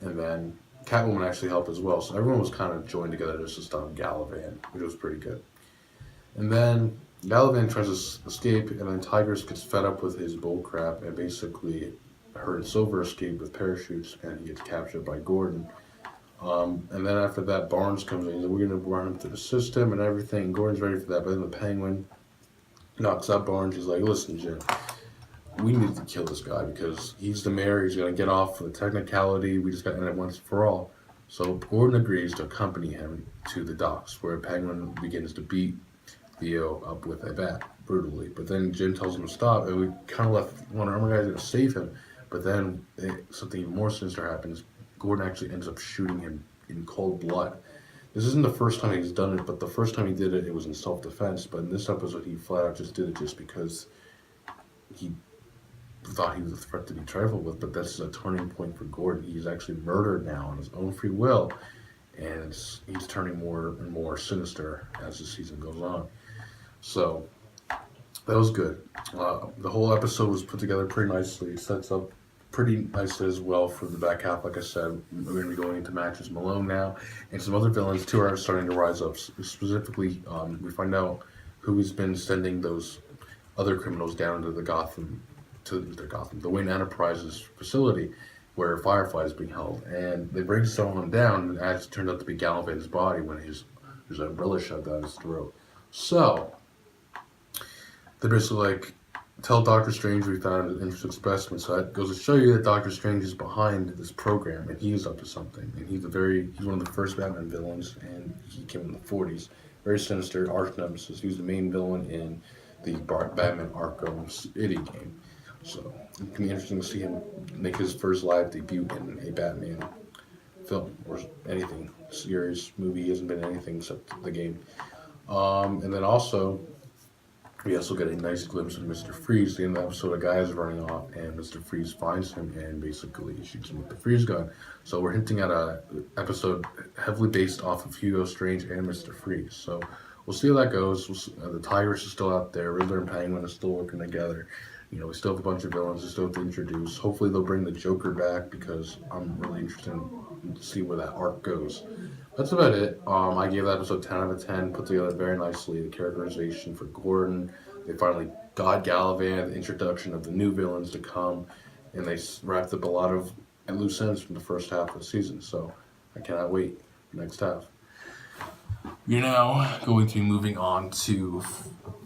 And then Catwoman actually helped as well. So everyone was kind of joined together just to stop Galavan, which was pretty good. And then Galavan tries to escape, and then Tigers gets fed up with his bullcrap, and basically her and Silver escape with parachutes, and he gets captured by Gordon. And then after that, Barnes comes in. He's like, we're going to run him through the system and everything. Gordon's ready for that, but then the Penguin knocks out Barnes. He's like, listen, Jim, we need to kill this guy because he's the mayor. He's going to get off for the technicality. We just got to end it once for all. So Gordon agrees to accompany him to the docks, where Penguin begins to beat Theo up with a bat brutally. But then Jim tells him to stop, and we kind of left wondering, oh my guy's going to save him. But then something even more sinister happens. Gordon actually ends up shooting him in cold blood. This isn't the first time he's done it, but the first time he did it, it was in self-defense. But in this episode, he flat out just did it just because he thought he was a threat to be trifled with. But that's a turning point for Gordon. He's actually murdered now on his own free will, and he's turning more and more sinister as the season goes on. So that was good. The whole episode was put together pretty nicely. It sets up pretty nicely as well for the back half. Like I said, we're going to be going into Matches Malone now, and some other villains too are starting to rise up. Specifically, we find out who has been sending those other criminals down to the Wayne Enterprises facility where Firefly is being held, and they bring some of them down, and it actually turned out to be Galavan's body when his His umbrella shoved down his throat. So, they're basically like, tell Doctor Strange we found an interesting specimen. So that goes to show you that Doctor Strange is behind this program and he's up to something. And he's one of the first Batman villains, and he came in the 40s. Very sinister, arch nemesis. He was the main villain in the Batman Arkham City game. So it can be interesting to see him make his first live debut in a Batman film or anything. Series, movie, he hasn't been in anything except the game. And then also, we also get a nice glimpse of Mr. Freeze. The end of the episode, a guy is running off, and Mr. Freeze finds him and basically shoots him with the freeze gun. So we're hinting at an episode heavily based off of Hugo Strange and Mr. Freeze. So we'll see how that goes. The Tigers are still out there. Riddler and Penguin are still working together. You know, we still have a bunch of villains we still have to introduce. Hopefully they'll bring the Joker back, because I'm really interested in to see where that arc goes. That's about it. I gave that episode 10 out of 10, put together very nicely. The characterization for Gordon. They finally got Galavan, the introduction of the new villains to come, and they wrapped up a lot of loose ends from the first half of the season. So I cannot wait for the next half. We're now going to be moving on to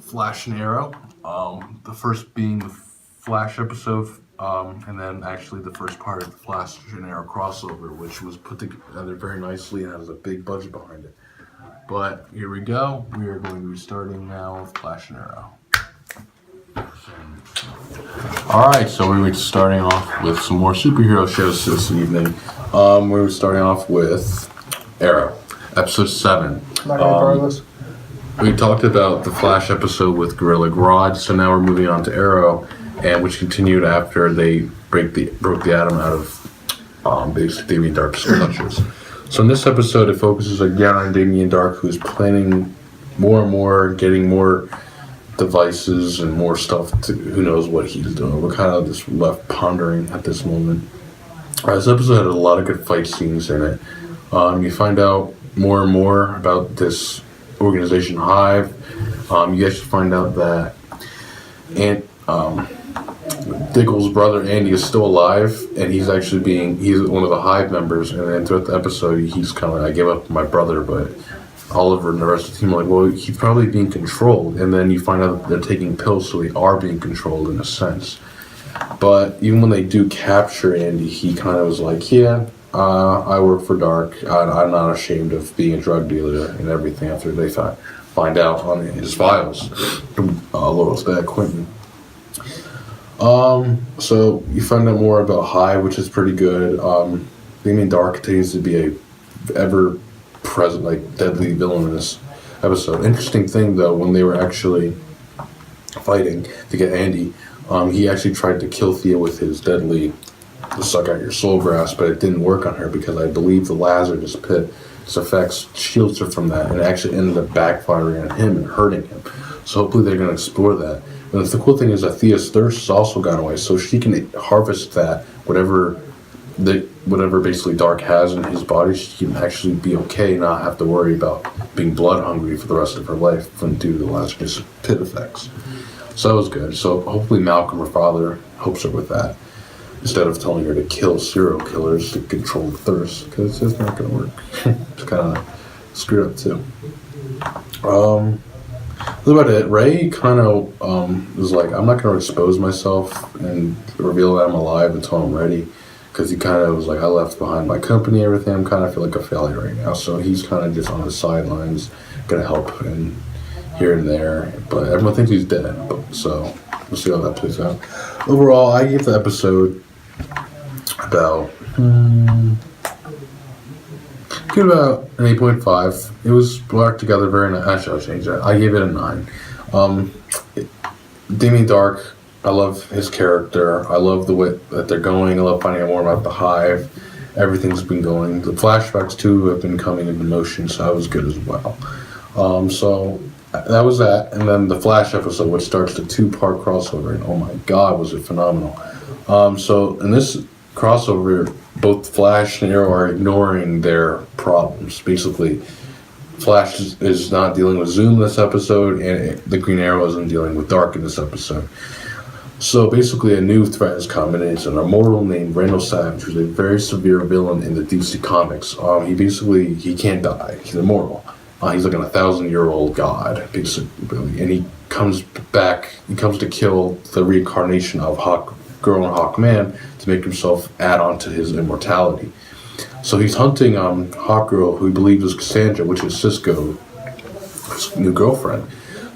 Flash and Arrow. The first being the Flash episode, and then actually the first part of the Flash and Arrow crossover, which was put together very nicely and has a big budget behind it. But here we go. We are going to be starting now with Flash and Arrow. Alright, so we're starting off with some more superhero shows this evening. We're starting off with Arrow, episode 7. We talked about the Flash episode with Gorilla Grodd, so now we're moving on to Arrow, and which continued after they broke the Atom out of basically Damien Dark's clutches. So in this episode, it focuses again on Damien Dark, who's planning more and more, getting more devices and more stuff. Who knows what he's doing? We're kind of just left pondering at this moment. This episode had a lot of good fight scenes in it. You find out more and more about this organization Hive. You actually find out that Diggle's brother Andy is still alive, and he's one of the Hive members. And then throughout the episode, he's kind of like, I gave up my brother, but Oliver and the rest of the team are like, well, he's probably being controlled. And then you find out that they're taking pills, so they are being controlled in a sense. But even when they do capture Andy, he kind of was like, yeah, I work for Dark. I'm not ashamed of being a drug dealer and everything, after they find out on his files from Laurel's dad, Quentin. So you find out more about Hive, which is pretty good. Damien Dark continues to be a ever-present, like, deadly villain in this episode. Interesting thing, though, when they were actually fighting to get Andy, he actually tried to kill Thea with his deadly suck out your soul grass, but it didn't work on her, because I believe the Lazarus Pit effects shields her from that, and it actually ended up backfiring on him and hurting him. So hopefully they're going to explore that. But the cool thing is that Thea's thirst has also gone away, so she can harvest that, whatever basically Dark has in his body. She can actually be okay, not have to worry about being blood hungry for the rest of her life due to the Lazarus Pit effects. So that was good. So hopefully Malcolm, her father, helps her with that, instead of telling her to kill serial killers to control the thirst, because it's not going to work. It's kind of screwed up too. That's about it. Ray kind of was like, I'm not going to expose myself and reveal that I'm alive until I'm ready, because he kind of was like, I left behind my company, everything. I'm kind of feel like a failure right now. So he's kind of just on the sidelines, going to help and here and there, but everyone thinks he's dead. So we'll see how that plays out. Overall, I gave the episode about an 8.5. It was brought together very nice. Actually, I'll change that. I gave it a 9. Damien Dark, I love his character. I love the way that they're going. I love finding out more about the Hive. Everything's been going. The flashbacks too have been coming into motion, so that was good as well. So that was that, and then the Flash episode, which starts the 2-part crossover, and oh my God, was it phenomenal! So in this crossover, both Flash and Arrow are ignoring their problems. Basically, Flash is not dealing with Zoom this episode, and the Green Arrow isn't dealing with Dark in this episode. So basically, a new threat has come, and it's an immortal named Randall Savage, who's a very severe villain in the DC Comics. He can't die. He's immortal. He's like an 1,000-year-old god, basically, and he comes back. He comes to kill the reincarnation of Hawk Girl and Hawk Man to make himself add on to his immortality. So he's hunting Hawk Girl, who he believes is Cassandra, which is Cisco's new girlfriend.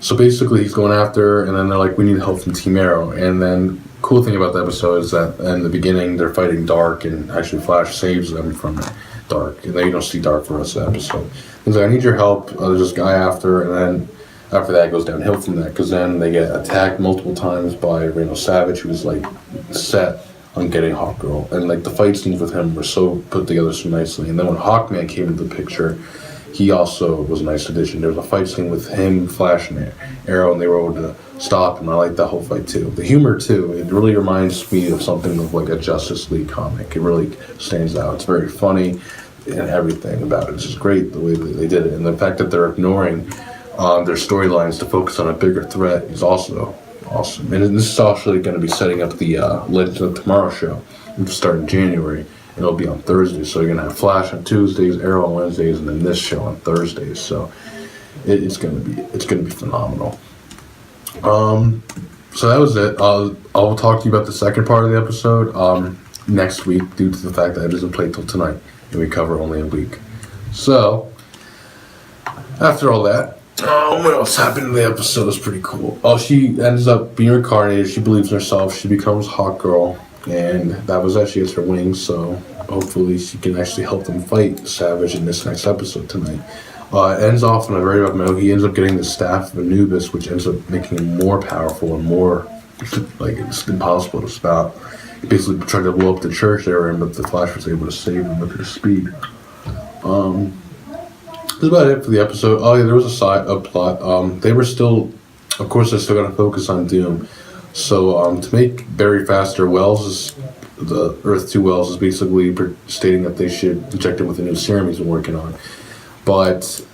So basically, he's going after her, and then they're like, "We need help from Team Arrow." And then, cool thing about the episode is that in the beginning, they're fighting Dark, and actually Flash saves them from Dark, and then you don't see Dark for the rest of the episode. He's like, "I need your help." There's this guy after, and then after that, it goes downhill from that, because then they get attacked multiple times by Reno Savage, who's like set on getting Hawkgirl, and like the fight scenes with him were so put together so nicely. And then when Hawkman came into the picture, he also was a nice addition. There was a fight scene with him, Flash, and Arrow, and they were able to stop him. I like that whole fight too. The humor too, it really reminds me of something of like a Justice League comic. It really stands out. It's very funny, and everything about it. It's just great the way that they did it, and the fact that they're ignoring their storylines to focus on a bigger threat is also awesome. And this is actually going to be setting up the Legends of Tomorrow show, which will start in January. It'll be on Thursdays, so you're gonna have Flash on Tuesdays, Arrow on Wednesdays, and then this show on Thursdays. So it's gonna be phenomenal. So that was it. I'll talk to you about the second part of the episode next week, due to the fact that it doesn't play till tonight, and we cover only a week. So after all that, what else happened in the episode is pretty cool. She ends up being reincarnated. She believes in herself. She becomes Hawkgirl. And that was actually gets her wings, so hopefully she can actually help them fight Savage in this next episode tonight. It ends off on a very rough note. He ends up getting the staff of Anubis, which ends up making him more powerful and more, like, it's impossible to stop. He basically tried to blow up the church they were in, but the Flash was able to save him with his speed. That's about it for the episode. Oh yeah, there was a plot. They were still, of course, they're still going to focus on Doom. So to make Barry faster, the Earth 2 Wells is basically stating that they should inject him with a new serum he's been working on. But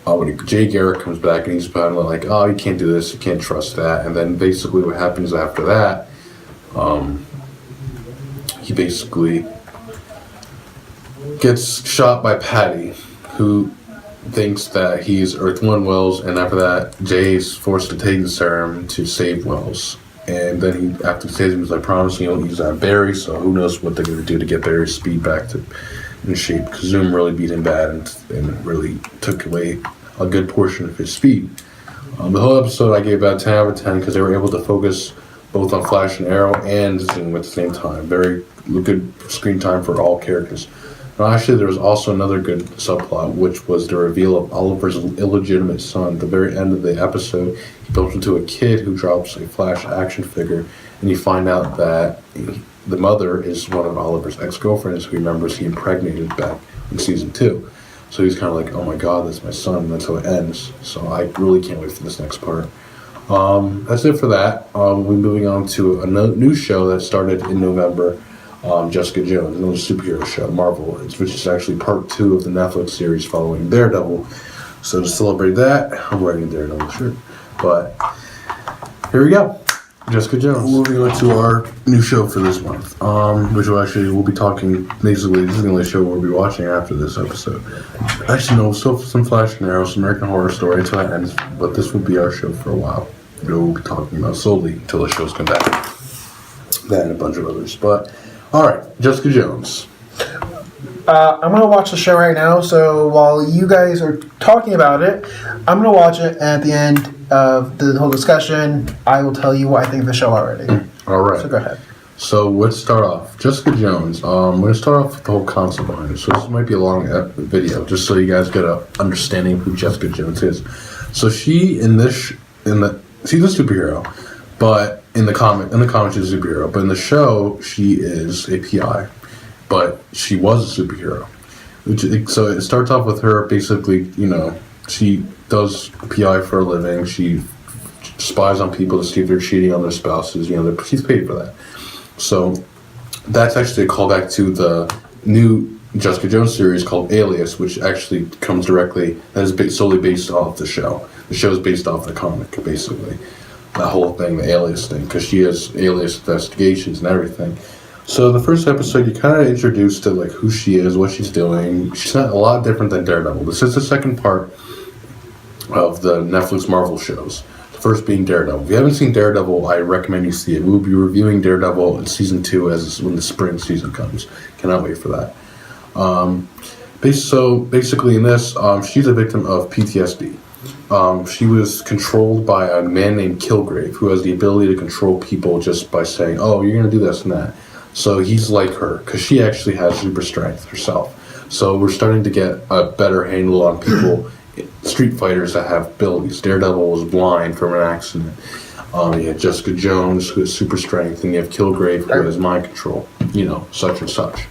when Jay Garrick comes back and he's kind of like, "Oh, you can't do this, you can't trust that." And then basically what happens after that, he basically gets shot by Patty, who thinks that he's Earth 1 Wells, and after that, Jay's forced to take the serum to save Wells. And then he, after he saves him, he's like, promising he'll use that Barry, so who knows what they're going to do to get Barry's speed back in shape. Because Zoom really beat him bad and really took away a good portion of his speed. The whole episode I gave about 10 out of 10 because they were able to focus both on Flash and Arrow and Zoom at the same time. Very good screen time for all characters. Now, actually, there was also another good subplot, which was the reveal of Oliver's illegitimate son. At the very end of the episode, he bumps into a kid who drops a Flash action figure, and you find out that the mother is one of Oliver's ex-girlfriends who remembers he impregnated back in season 2. So he's kind of like, "Oh my god, that's my son," and that's how it ends. So I really can't wait for this next part. That's it for that. We're moving on to a new show that started in November. Jessica Jones, another superhero show, Marvel, which is actually part 2 of the Netflix series following Daredevil. So to celebrate that, I'm wearing a Daredevil shirt. But here we go, Jessica Jones. Moving on to our new show for this month, which we'll be talking, basically, this is the only show we'll be watching after this episode. Actually, no, still some Flash and Arrow, some American Horror Story until it ends, but this will be our show for a while. We'll be talking about solely until the shows come back. That and a bunch of others, but alright, Jessica Jones.
I'm going to watch the show right now, so while you guys are talking about it, I'm going to watch it, and at the end of the whole discussion, I will tell you what I think of the show already.
Alright.
So go ahead.
So let's start off. Jessica Jones. We're going to start off with the whole concept behind it. So this might be a long video, just so you guys get an understanding of who Jessica Jones is. So she's a superhero, but in the comic she's a superhero, but in the show she is a PI, but she was a superhero. So it starts off with her basically, she does PI for a living. She spies on people to see if they're cheating on their spouses. She's paid for that. So that's actually a callback to the new Jessica Jones series called Alias, which actually comes directly, that is solely based off the show. The show is based off the comic, basically. That whole thing, the Alias thing, because she has Alias investigations and everything. So the first episode, you kind of introduced to like who she is, what she's doing. She's not a lot different than Daredevil. This is the second part of the Netflix Marvel shows. The first being Daredevil. If you haven't seen Daredevil, I recommend you see it. We'll be reviewing Daredevil in season 2 as when the spring season comes. Cannot wait for that. So basically in this, she's a victim of PTSD. She was controlled by a man named Kilgrave, who has the ability to control people just by saying, "Oh, you're gonna do this and that." So he's like her, because she actually has super strength herself. So we're starting to get a better handle on people, street fighters that have abilities. Daredevil was blind from an accident. You have Jessica Jones, who has super strength, and you have Kilgrave, who has mind control. Such and such.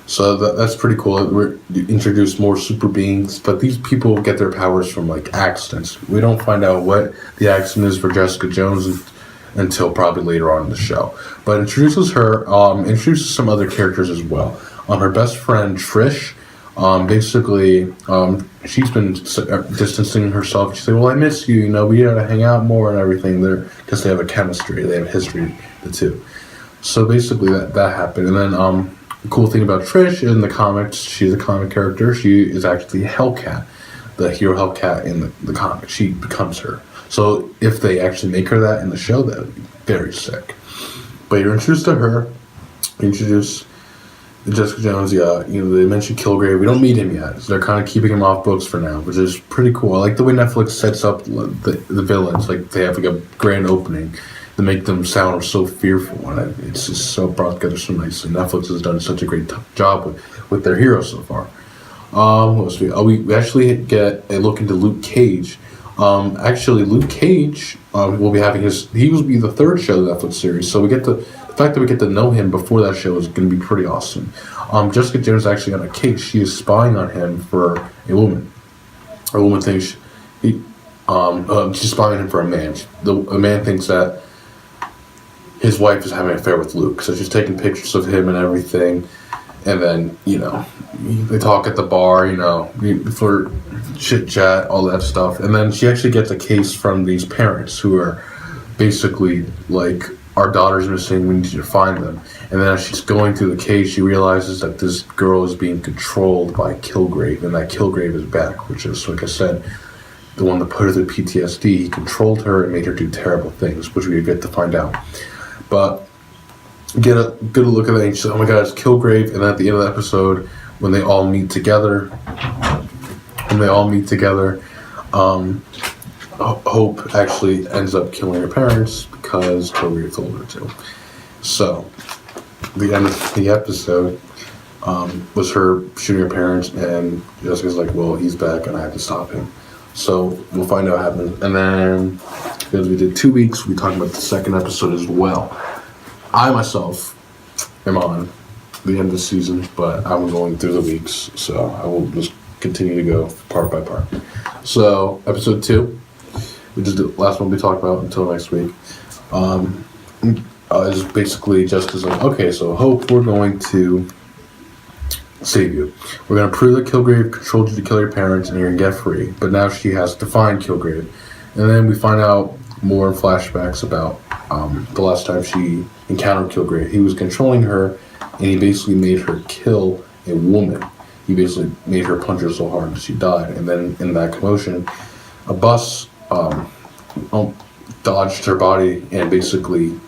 So that's pretty cool. We're introduced more super beings, but these people get their powers from like accidents. We don't find out what the accident is for Jessica Jones until probably later on in the show. But introduces her, introduces some other characters as well. Her best friend Trish, she's been distancing herself. She said, "Well, I miss you. We gotta hang out more and everything." There, because they have a chemistry, they have history, the two. So basically, that happened, and then the cool thing about Trish in the comics, she's a comic character. She is actually Hellcat, the hero Hellcat in the comic. She becomes her. So if they actually make her that in the show, that would be very sick. But you're introduced to her. Introduce Jessica Jones. They mentioned Kilgrave. We don't meet him yet, so they're kind of keeping him off books for now, which is pretty cool. I like the way Netflix sets up the villains. Like they have like a grand opening to make them sound so fearful, and it's just so brought together so nicely. Netflix has done such a great job with their heroes so far. What else we actually get a look into Luke Cage. Luke Cage will be having he will be the third show of the Netflix series, so the fact that we get to know him before that show is going to be pretty awesome. Jessica Jones actually got a case. She is spying on him for a woman. A woman thinks she's spying on him for a man. A man thinks that his wife is having an affair with Luke, so she's taking pictures of him and everything, and then, they talk at the bar, for chit-chat, all that stuff, and then she actually gets a case from these parents who are basically like, "Our daughter's missing, we need you to find them." And then as she's going through the case, she realizes that this girl is being controlled by Kilgrave, and that Kilgrave is back, which is, like I said, the one that put her through PTSD. He controlled her and made her do terrible things, which we get to find out. But get a good look at that, and she said, "Oh my god, it's Kilgrave." And then at the end of the episode, when they all meet together, Hope actually ends up killing her parents because Kilgrave told her to. So the end of the episode was her shooting her parents, and Jessica's like, "Well, he's back and I have to stop him." So we'll find out what happens. And then, because we did 2 weeks, we talked about the second episode as well. I myself am on the end of the season, but I'm going through the weeks, so I will just continue to go part by part. So episode 2, which is the last one we talked about until next week, is basically just as like, okay, so Hope, we're going to save you. We're going to prove that Kilgrave controlled you to kill your parents and you're going to get free. But now she has to find Kilgrave. And then we find out more in flashbacks about the last time she encountered Kilgrave. He was controlling her, and he basically made her kill a woman. He basically made her punch her so hard that she died. And then in that commotion, a bus dodged her body and basically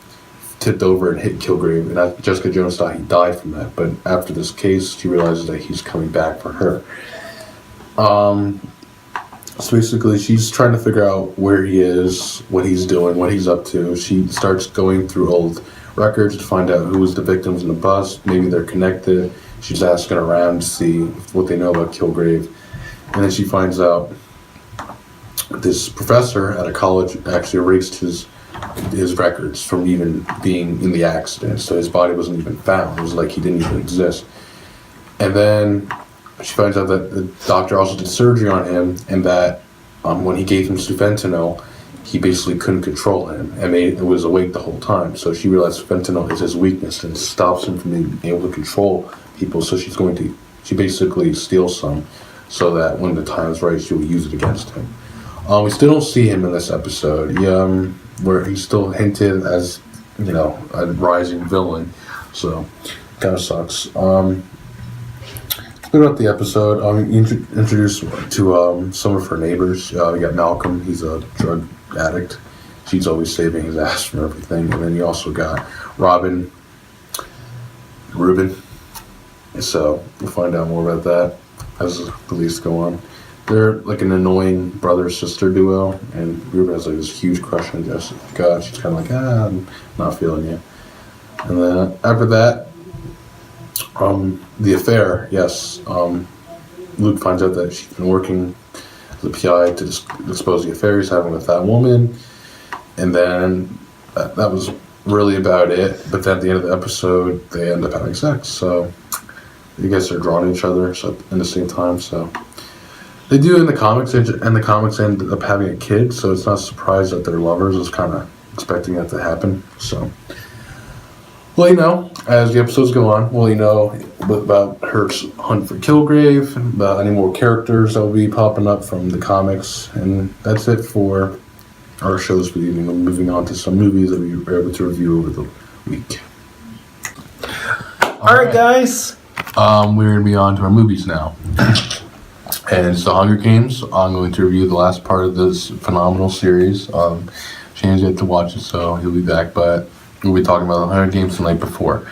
tipped over and hit Kilgrave, and Jessica Jones thought he died from that, but after this case, she realizes that he's coming back for her. So basically, she's trying to figure out where he is, what he's doing, what he's up to. She starts going through old records to find out who was the victims in the bus. Maybe they're connected. She's asking around to see what they know about Kilgrave, and then she finds out this professor at a college actually erased his records from even being in the accident, so his body wasn't even found. It was like he didn't even exist. And then she finds out that the doctor also did surgery on him, and that when he gave him fentanyl, he basically couldn't control him, and it was awake the whole time. So she realized fentanyl is his weakness and stops him from being able to control people. So she basically steals some, so that when the time is right, she will use it against him. We still don't see him in this episode. Where he's still hinted as, a rising villain, so kind of sucks. throughout the episode, introduced to some of her neighbors. We got Malcolm. He's a drug addict. She's always saving his ass from everything. And then you also got Ruben. So we'll find out more about that as the release go on. They're like an annoying brother-sister duo, and Ruben has like this huge crush on Jessica. She's kind of like, I'm not feeling you. And then after that, the affair, yes. Luke finds out that she's been working as a PI to expose the affair he's having with that woman. And then that was really about it. But then at the end of the episode, they end up having sex. So you guys are drawn to each other in the same time. So they do in the comics, and the comics end up having a kid. So it's not a surprise that they're lovers. I was kind of expecting that to happen. So, well, you know, as the episodes go on, well, you know about her hunt for Kilgrave, about any more characters that will be popping up from the comics, and that's it for our shows for the evening. We're moving on to some movies that we were able to review over the week.
All right, guys.
We're going to be on to our movies now. And it's The Hunger Games. I'm going to review the last part of this phenomenal series. Shane's yet to watch it, so he'll be back, but we'll be talking about The Hunger Games the night before.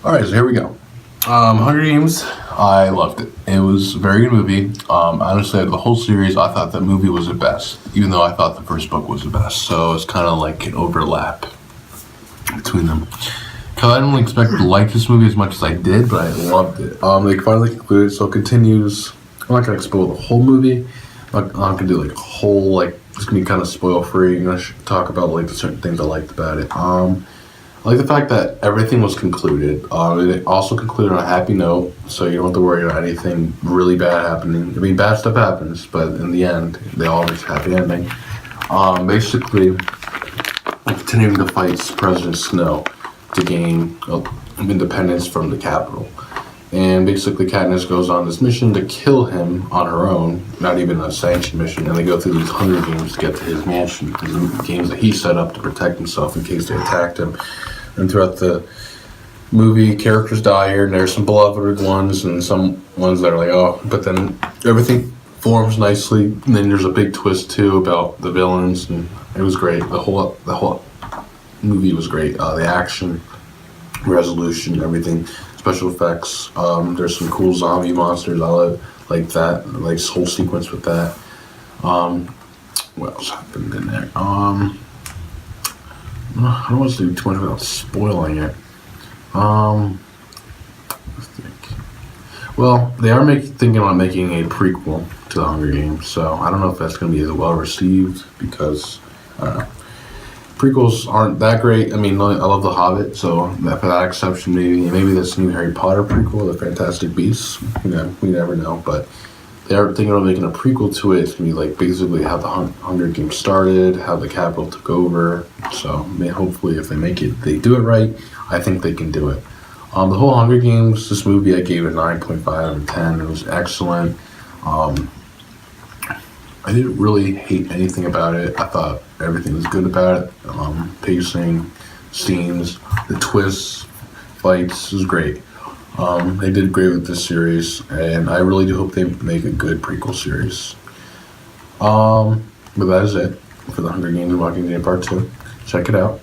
Alright, so here we go. Hunger Games, I loved it. It was a very good movie. Honestly, the whole series, I thought that movie was the best, even though I thought the first book was the best. So it's kind of like an overlap between them. Because I didn't really expect to like this movie as much as I did, but I loved it. They finally concluded, so it continues. I'm not going to spoil the whole movie. I'm not going to do like a whole, like, it's going to be kind of spoil free. I'm going to talk about like the certain things I liked about it. I like the fact that everything was concluded. It also concluded on a happy note, so you don't have to worry about anything really bad happening. I mean, bad stuff happens, but in the end, they all reach a happy ending. Basically, continuing to fight President Snow to gain independence from the capital. And basically, Katniss goes on this mission to kill him on her own, not even a sanctioned mission, and they go through these Hunger Games to get to his mansion, these games that he set up to protect himself in case they attacked him. And throughout the movie, characters die here, and there's some beloved ones, and some ones that are like, oh, but then everything forms nicely, and then there's a big twist, too, about the villains, and it was great. The whole movie was great. The action, resolution, everything. Special effects. There's some cool zombie monsters. I like that. Like this whole sequence with that. What else happened in there? I don't want to do too much without spoiling it. Let's think. Well, they are thinking about making a prequel to the Hunger Games, so I don't know if that's going to be as well received because I don't know. Prequels aren't that great. I mean, I love The Hobbit, so for that exception, maybe this new Harry Potter prequel, The Fantastic Beasts. You know, we never know, but they are thinking of making a prequel to it. It's gonna be like basically how the Hunger Games started, how the capital took over. So, hopefully, if they make it, they do it right. I think they can do it. The whole Hunger Games, this movie, I gave it 9.5 out of 10. It was excellent. I didn't really hate anything about it. I thought everything was good about it. Pacing, scenes, the twists, fights, was great. They did great with this series, and I really do hope they make a good prequel series. But that is it for the Hunger Games and Mockingjay Part 2. Check it out.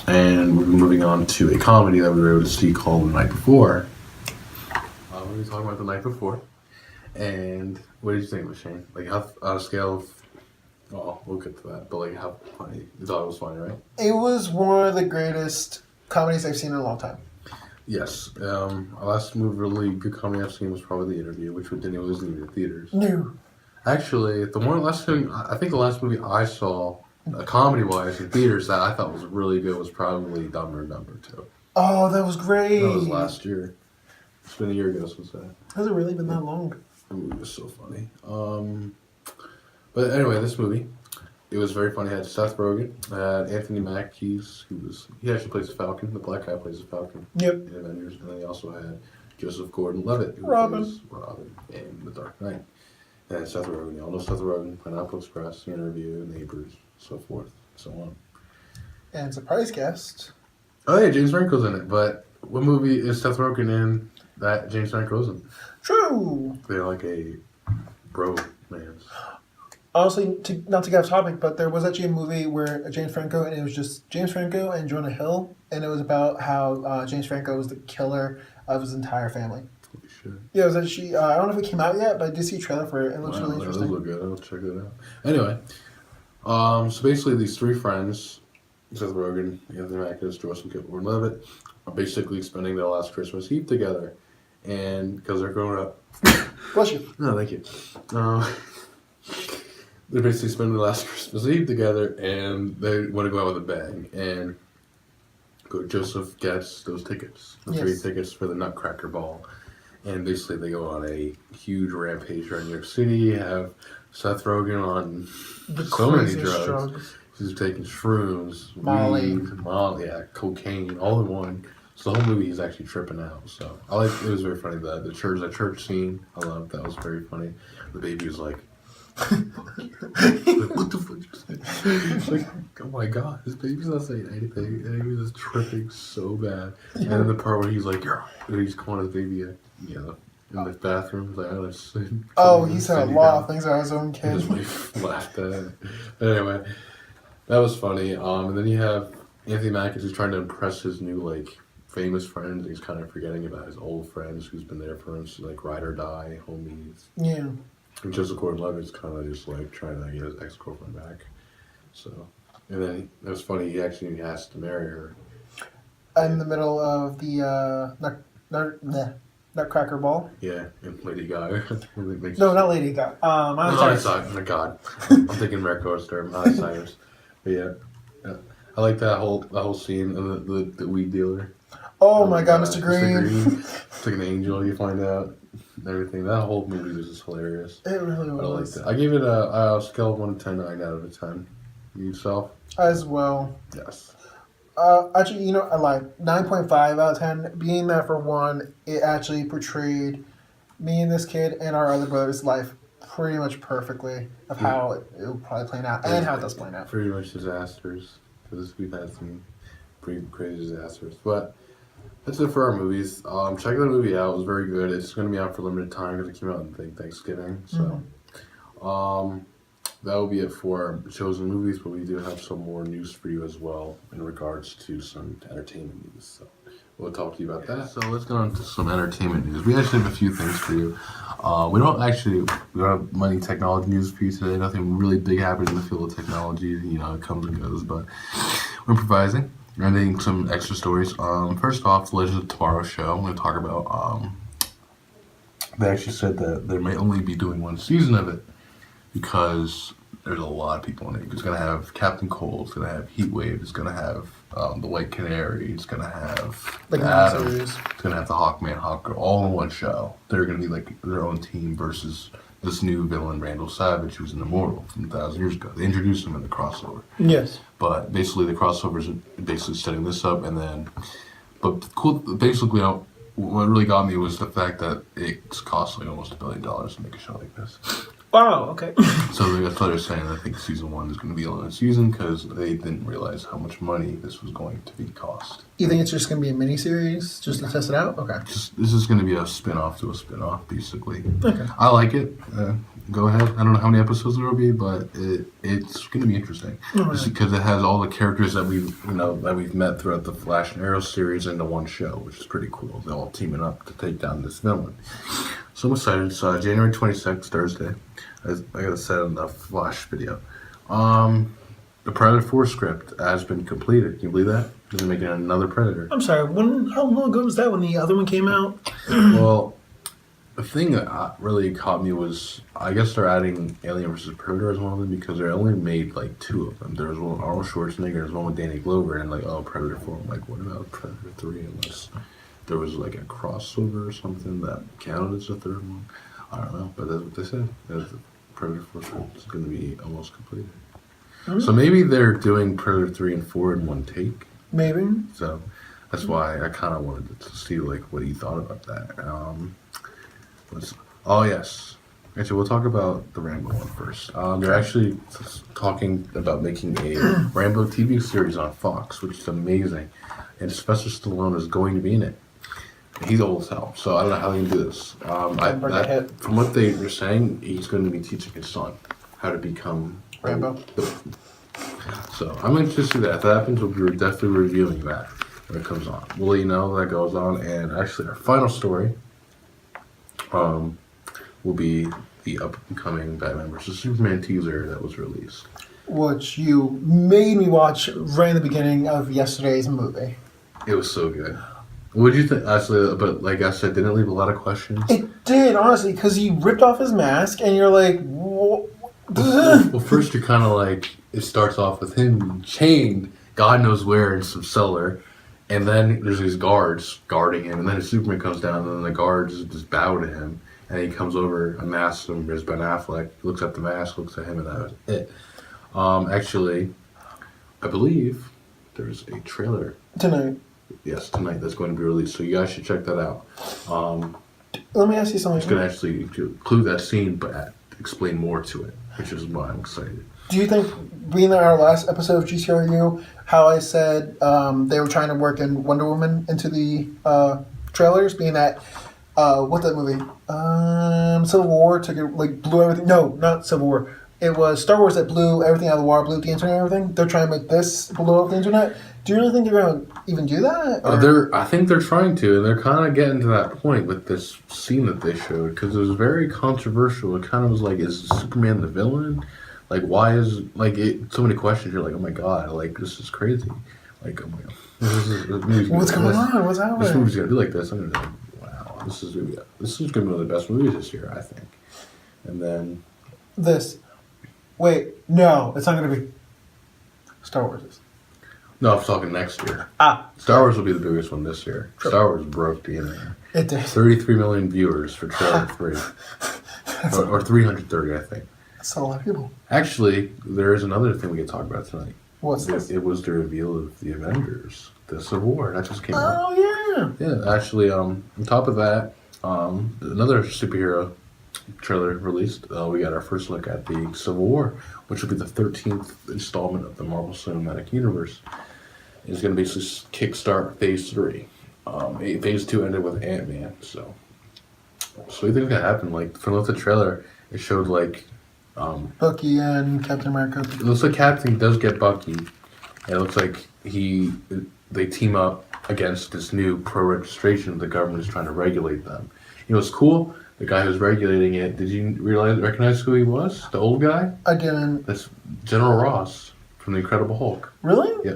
And we're moving on to a comedy that we were able to see called The Night Before. We'll be talking about The Night Before. And what did you think of it, Shane? Like, how, on a scale of, well, we'll get to that, but like, how funny? You thought it was funny, right?
It was one of the greatest comedies I've seen in a long time.
Yes. Our last really good comedy I've seen was probably The Interview, which didn't even listen to the theaters.
No.
Actually, the last movie I saw, comedy-wise, in theaters that I thought was really good was probably Dumber and Dumber 2.
Oh, that was great.
That was last year. It's been a year ago since that.
Has it really been that long?
The movie was so funny. But anyway, this movie, it was very funny. It had Seth Rogen, it had Anthony Mackie, he actually plays the Falcon. The black guy plays the Falcon.
Yep.
In Avengers, and then he also had Joseph Gordon-Levitt, who plays Robin in The Dark Knight. And Seth Rogen, you all know Seth Rogen, Pineapple Express, The Interview, Neighbors, so forth, so on.
And surprise guest.
Oh yeah, James Franco's in it. But what movie is Seth Rogen in that James Franco's in?
True.
They're like a bromance.
Honestly, not to get off topic, but there was actually a movie where James Franco, and it was just James Franco and Jonah Hill, and it was about how James Franco was the killer of his entire family.
Holy shit.
Yeah, it was actually, I don't know if it came out yet, but I did see a trailer for it. It looks really
That
interesting.
does look good. I'll check that out. Anyway, so basically these three friends, Seth Rogen, Anthony Mackie, Joseph Gordon-Levitt, are basically spending their last Christmas Eve together, and because they're grown up.
Bless you.
No, thank you. They're basically spending the last Christmas Eve together, and they want to go out with a bang. And Joseph gets those tickets, the three tickets for the Nutcracker Ball. And basically, they go on a huge rampage around New York City. Have Seth Rogen on so many drugs. He's taking shrooms,
Molly,
cocaine, all in one. So the whole movie he's actually tripping out. So it was very funny. The church scene, I loved. That was very funny. The baby was like, what the fuck you say? It's like, oh my god, this baby's not saying anything, and he was tripping so bad. And then the part where he's like, he's calling his baby in the bathroom, like,
he said a lot of things about his own kid.
His wife laughed at it. Anyway, that was funny. And then you have Anthony Mackie who's trying to impress his new famous friends. He's kind of forgetting about his old friends who's been there for him, so, ride or die, homies.
Yeah.
And Joseph Gordon-Levitt's kind of just trying to get his ex-girlfriend back. So, and then it was funny. He actually asked to marry her
in the middle of the Nutcracker Ball.
Yeah, and Lady Gaga.
No, not Lady Gaga.
Oh my god, I'm thinking America Star, Miley Cyrus. But yeah, I like that whole scene of the weed dealer.
Oh my god, Mr. Green.
It's like an angel. You find out everything. That whole movie was just hilarious.
It really was.
I liked it. I gave it a scale of 1 to 10, 9 out of 10. Yourself?
As well.
Yes.
Actually, I lied. 9.5 out of 10. Being that for one, it actually portrayed me and this kid and our other brother's life pretty much perfectly of how it will probably play out and how it does play out.
Pretty much disasters. Because we've had some pretty crazy disasters. But that's it for our movies. Check the movie out. It was very good. It's going to be out for a limited time because it came out on Thanksgiving. So, that will be it for our chosen movies. But we do have some more news for you as well in regards to some entertainment news. So, we'll talk to you about that. So, let's get on to some entertainment news. We actually have a few things for you. We don't have many technology news for you today. Nothing really big happened in the field of technology. It comes and goes. But we're improvising. Ending some extra stories. First off, Legend of Tomorrow show. I'm going to talk about. They actually said that they may only be doing one season of it because there's a lot of people in it. It's going to have Captain Cold. It's going to have Heatwave. It's going to have the White Canary. It's going to have Adam. It's going to have the Hawkman, Hawkgirl, all in one show. They're going to be their own team versus this new villain, Randall Savage, who's an immortal from 1,000 years ago. They introduced him in the crossover.
Yes.
But basically, the crossovers are basically setting this up, and then, but cool. Basically, what really got me was the fact that it's cost almost $1 billion to make a show like this.
Wow. Okay.
So that's what they're saying. I think season 1 is going to be a limited season because they didn't realize how much money this was going to be cost.
You think it's just going to be a miniseries just to test it out? Okay.
This is going to be a spin-off to a spin-off, basically.
Okay.
I like it. Go ahead. I don't know how many episodes there will be, but it's going to be interesting because it has all the characters that we've met throughout the Flash and Arrow series into one show, which is pretty cool. They're all teaming up to take down this villain. So I'm excited. It's January 26th, Thursday. I gotta say in the Flash video. The Predator 4 script has been completed. Can you believe that? They're making another Predator.
I'm sorry. How long ago was that when the other one came out?
Well, the thing that really caught me was, I guess they're adding Alien vs. Predator as one of them because they only made 2 of them. There was one with Arnold Schwarzenegger, there's one with Danny Glover, and Predator 4. I'm like, what about Predator 3? Unless there was a crossover or something that counted as the third one. I don't know, but that's what they said. The Predator 4 script is going to be almost completed. Mm-hmm. So maybe they're doing Predator 3 and 4 in one take.
Maybe.
So that's why I kind of wanted to see what he thought about that. Oh yes, actually we'll talk about the Rambo one first. They're actually talking about making a Rambo TV series on Fox, which is amazing, and Sylvester Stallone is going to be in it. He's old as hell, so I don't know how he can do this.
Remember the hit.
From what they're saying, he's going to be teaching his son how to become
Rambo.
So I'm interested to see that. If that happens, we'll be definitely reviewing that when it comes on. We'll let you know that goes on. And actually, our final story will be the upcoming Batman vs Superman teaser that was released.
Which you made me watch right in the beginning of yesterday's movie.
It was so good. What did you think? Actually, but like I said, didn't it leave a lot of questions?
It did, honestly, because he ripped off his mask, and you're like, what?
Well, first you're kind of like, it starts off with him chained, God knows where, in some cellar, and then there's these guards guarding him, and then Superman comes down, and then the guards just bow to him, and he comes over, unmasks him, there's Ben Affleck, looks at the mask, looks at him, and that was it. Actually, I believe there's a trailer.
Tonight.
Yes, tonight that's going to be released, so you guys should check that out.
Let me ask you something.
It's going to actually include that scene, but explain more to it, which is why I'm excited.
Do you think, being in our last episode of GCRU, how I said they were trying to work in Wonder Woman into the trailers, being that, what's that movie? Civil War took it, like, blew everything. No, not Civil War. It was Star Wars that blew everything out of the water, blew up the internet and everything. They're trying to make this blow up the internet. Do you really think they're going to even do that?
I think they're trying to, and they're kind of getting to that point with this scene that they showed, because it was very controversial. It kind of was like, is Superman the villain? Like, why is, like, so many questions. You're like, oh my god, like, this is crazy. Like, oh my god,
what's going on? What's happening?
This movie's gonna be like this. I'm gonna be like, wow, this is gonna be one of the best movies this year, I think. And then
this. Wait, no, it's not going to be Star Wars.
no, I'm talking next year. Star Wars will be the biggest one this year.
True.
Star Wars broke the internet.
It did.
33 million viewers for trailer 3, or 330, I think.
That's a lot of people.
Actually, there is another thing we can talk about tonight.
What's this?
It was the reveal of the Avengers, the Civil War. That just came out.
Oh, yeah.
Yeah, actually, on top of that, another superhero trailer released. We got our first look at the Civil War, which will be the 13th installment of the Marvel Cinematic Universe. It's going to basically kickstart Phase 3. Phase 2 ended with Ant-Man, so what do you think is going to happen? Like, from the trailer, it showed, like,
Bucky and Captain America.
it looks like Captain does get Bucky, and it looks like they team up against this new pro-registration. The government is trying to regulate them. You know what's cool? The guy who's regulating it, did you recognize who he was? The old guy?
I didn't.
That's General Ross from The Incredible Hulk.
Really?
Yeah.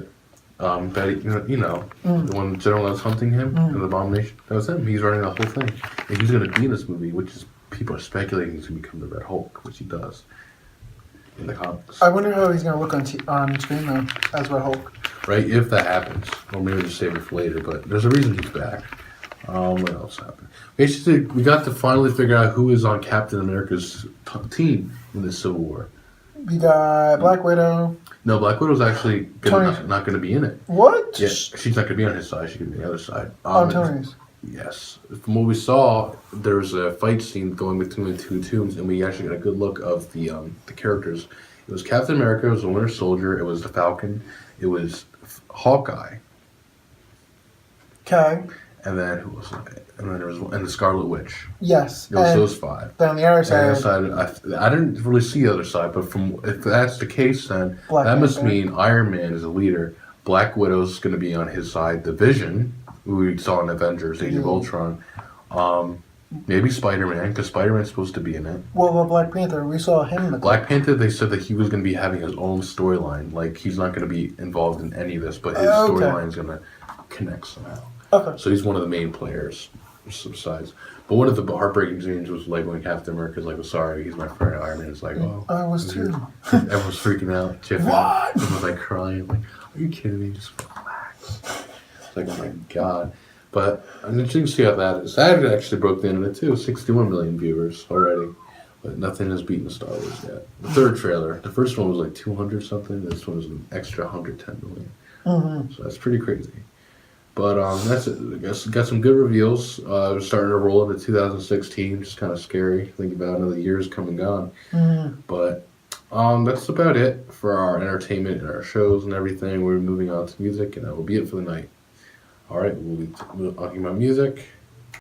Betty, the one General that's hunting him in the Abomination. That was him. He's running the whole thing. And he's going to be in this movie, which is, people are speculating he's going to become the Red Hulk, which he does in the comics.
I wonder how he's going to look on screen, though, as Red Hulk.
Right, if that happens. Or maybe just save it for later, but there's a reason he's back. What else happened? Basically, we got to finally figure out who is on Captain America's team in this Civil War.
We got Black Widow.
No, Black Widow's actually not going to be in it.
What?
Yeah, she's not going to be on his side. She's going to be on the other side.
Tony's.
Yes. From what we saw, there's a fight scene going between the two tombs, and we actually got a good look of the characters. It was Captain America, it was the Winter Soldier, it was the Falcon, it was Hawkeye.
Okay.
And then who was it? And then there was the Scarlet Witch.
Yes.
It was those 5.
Then on the other
And
side.
the other side, I didn't really see the other side, but if that's the case, then
Black
that must
Panther.
mean Iron Man is a leader. Black Widow's going to be on his side. The Vision, who we saw in Avengers: Age of Ultron. Maybe Spider-Man, because Spider-Man's supposed to be in it.
What about Black Panther? We saw him in the
Black Panther, they said that he was going to be having his own storyline. Like, he's not going to be involved in any of this, but his
Okay.
storyline is going to connect somehow.
Okay.
So he's one of the main players, besides. But one of the heartbreaking scenes was like when Captain America's like, "Oh, sorry, he's my friend." Iron Man is like, "Oh."
I was too.
Everyone's freaking out. Tiffany
What?
was like crying. Like, are you kidding me? Just relax. It's like, oh my god. But I'm interested to see how that is. That actually broke the internet too. 61 million viewers already. But nothing has beaten Star Wars yet. The third trailer. The first one was like 200 something. This one was an extra 110 million.
Mm-hmm.
So that's pretty crazy. But that's it. I guess got some good reveals. We're starting to roll into 2016. Just kind of scary. Think about another year's come and gone.
Mm-hmm.
But that's about it for our entertainment and our shows and everything. We're moving on to music, and that will be it for the night. All right, we'll be talking about music.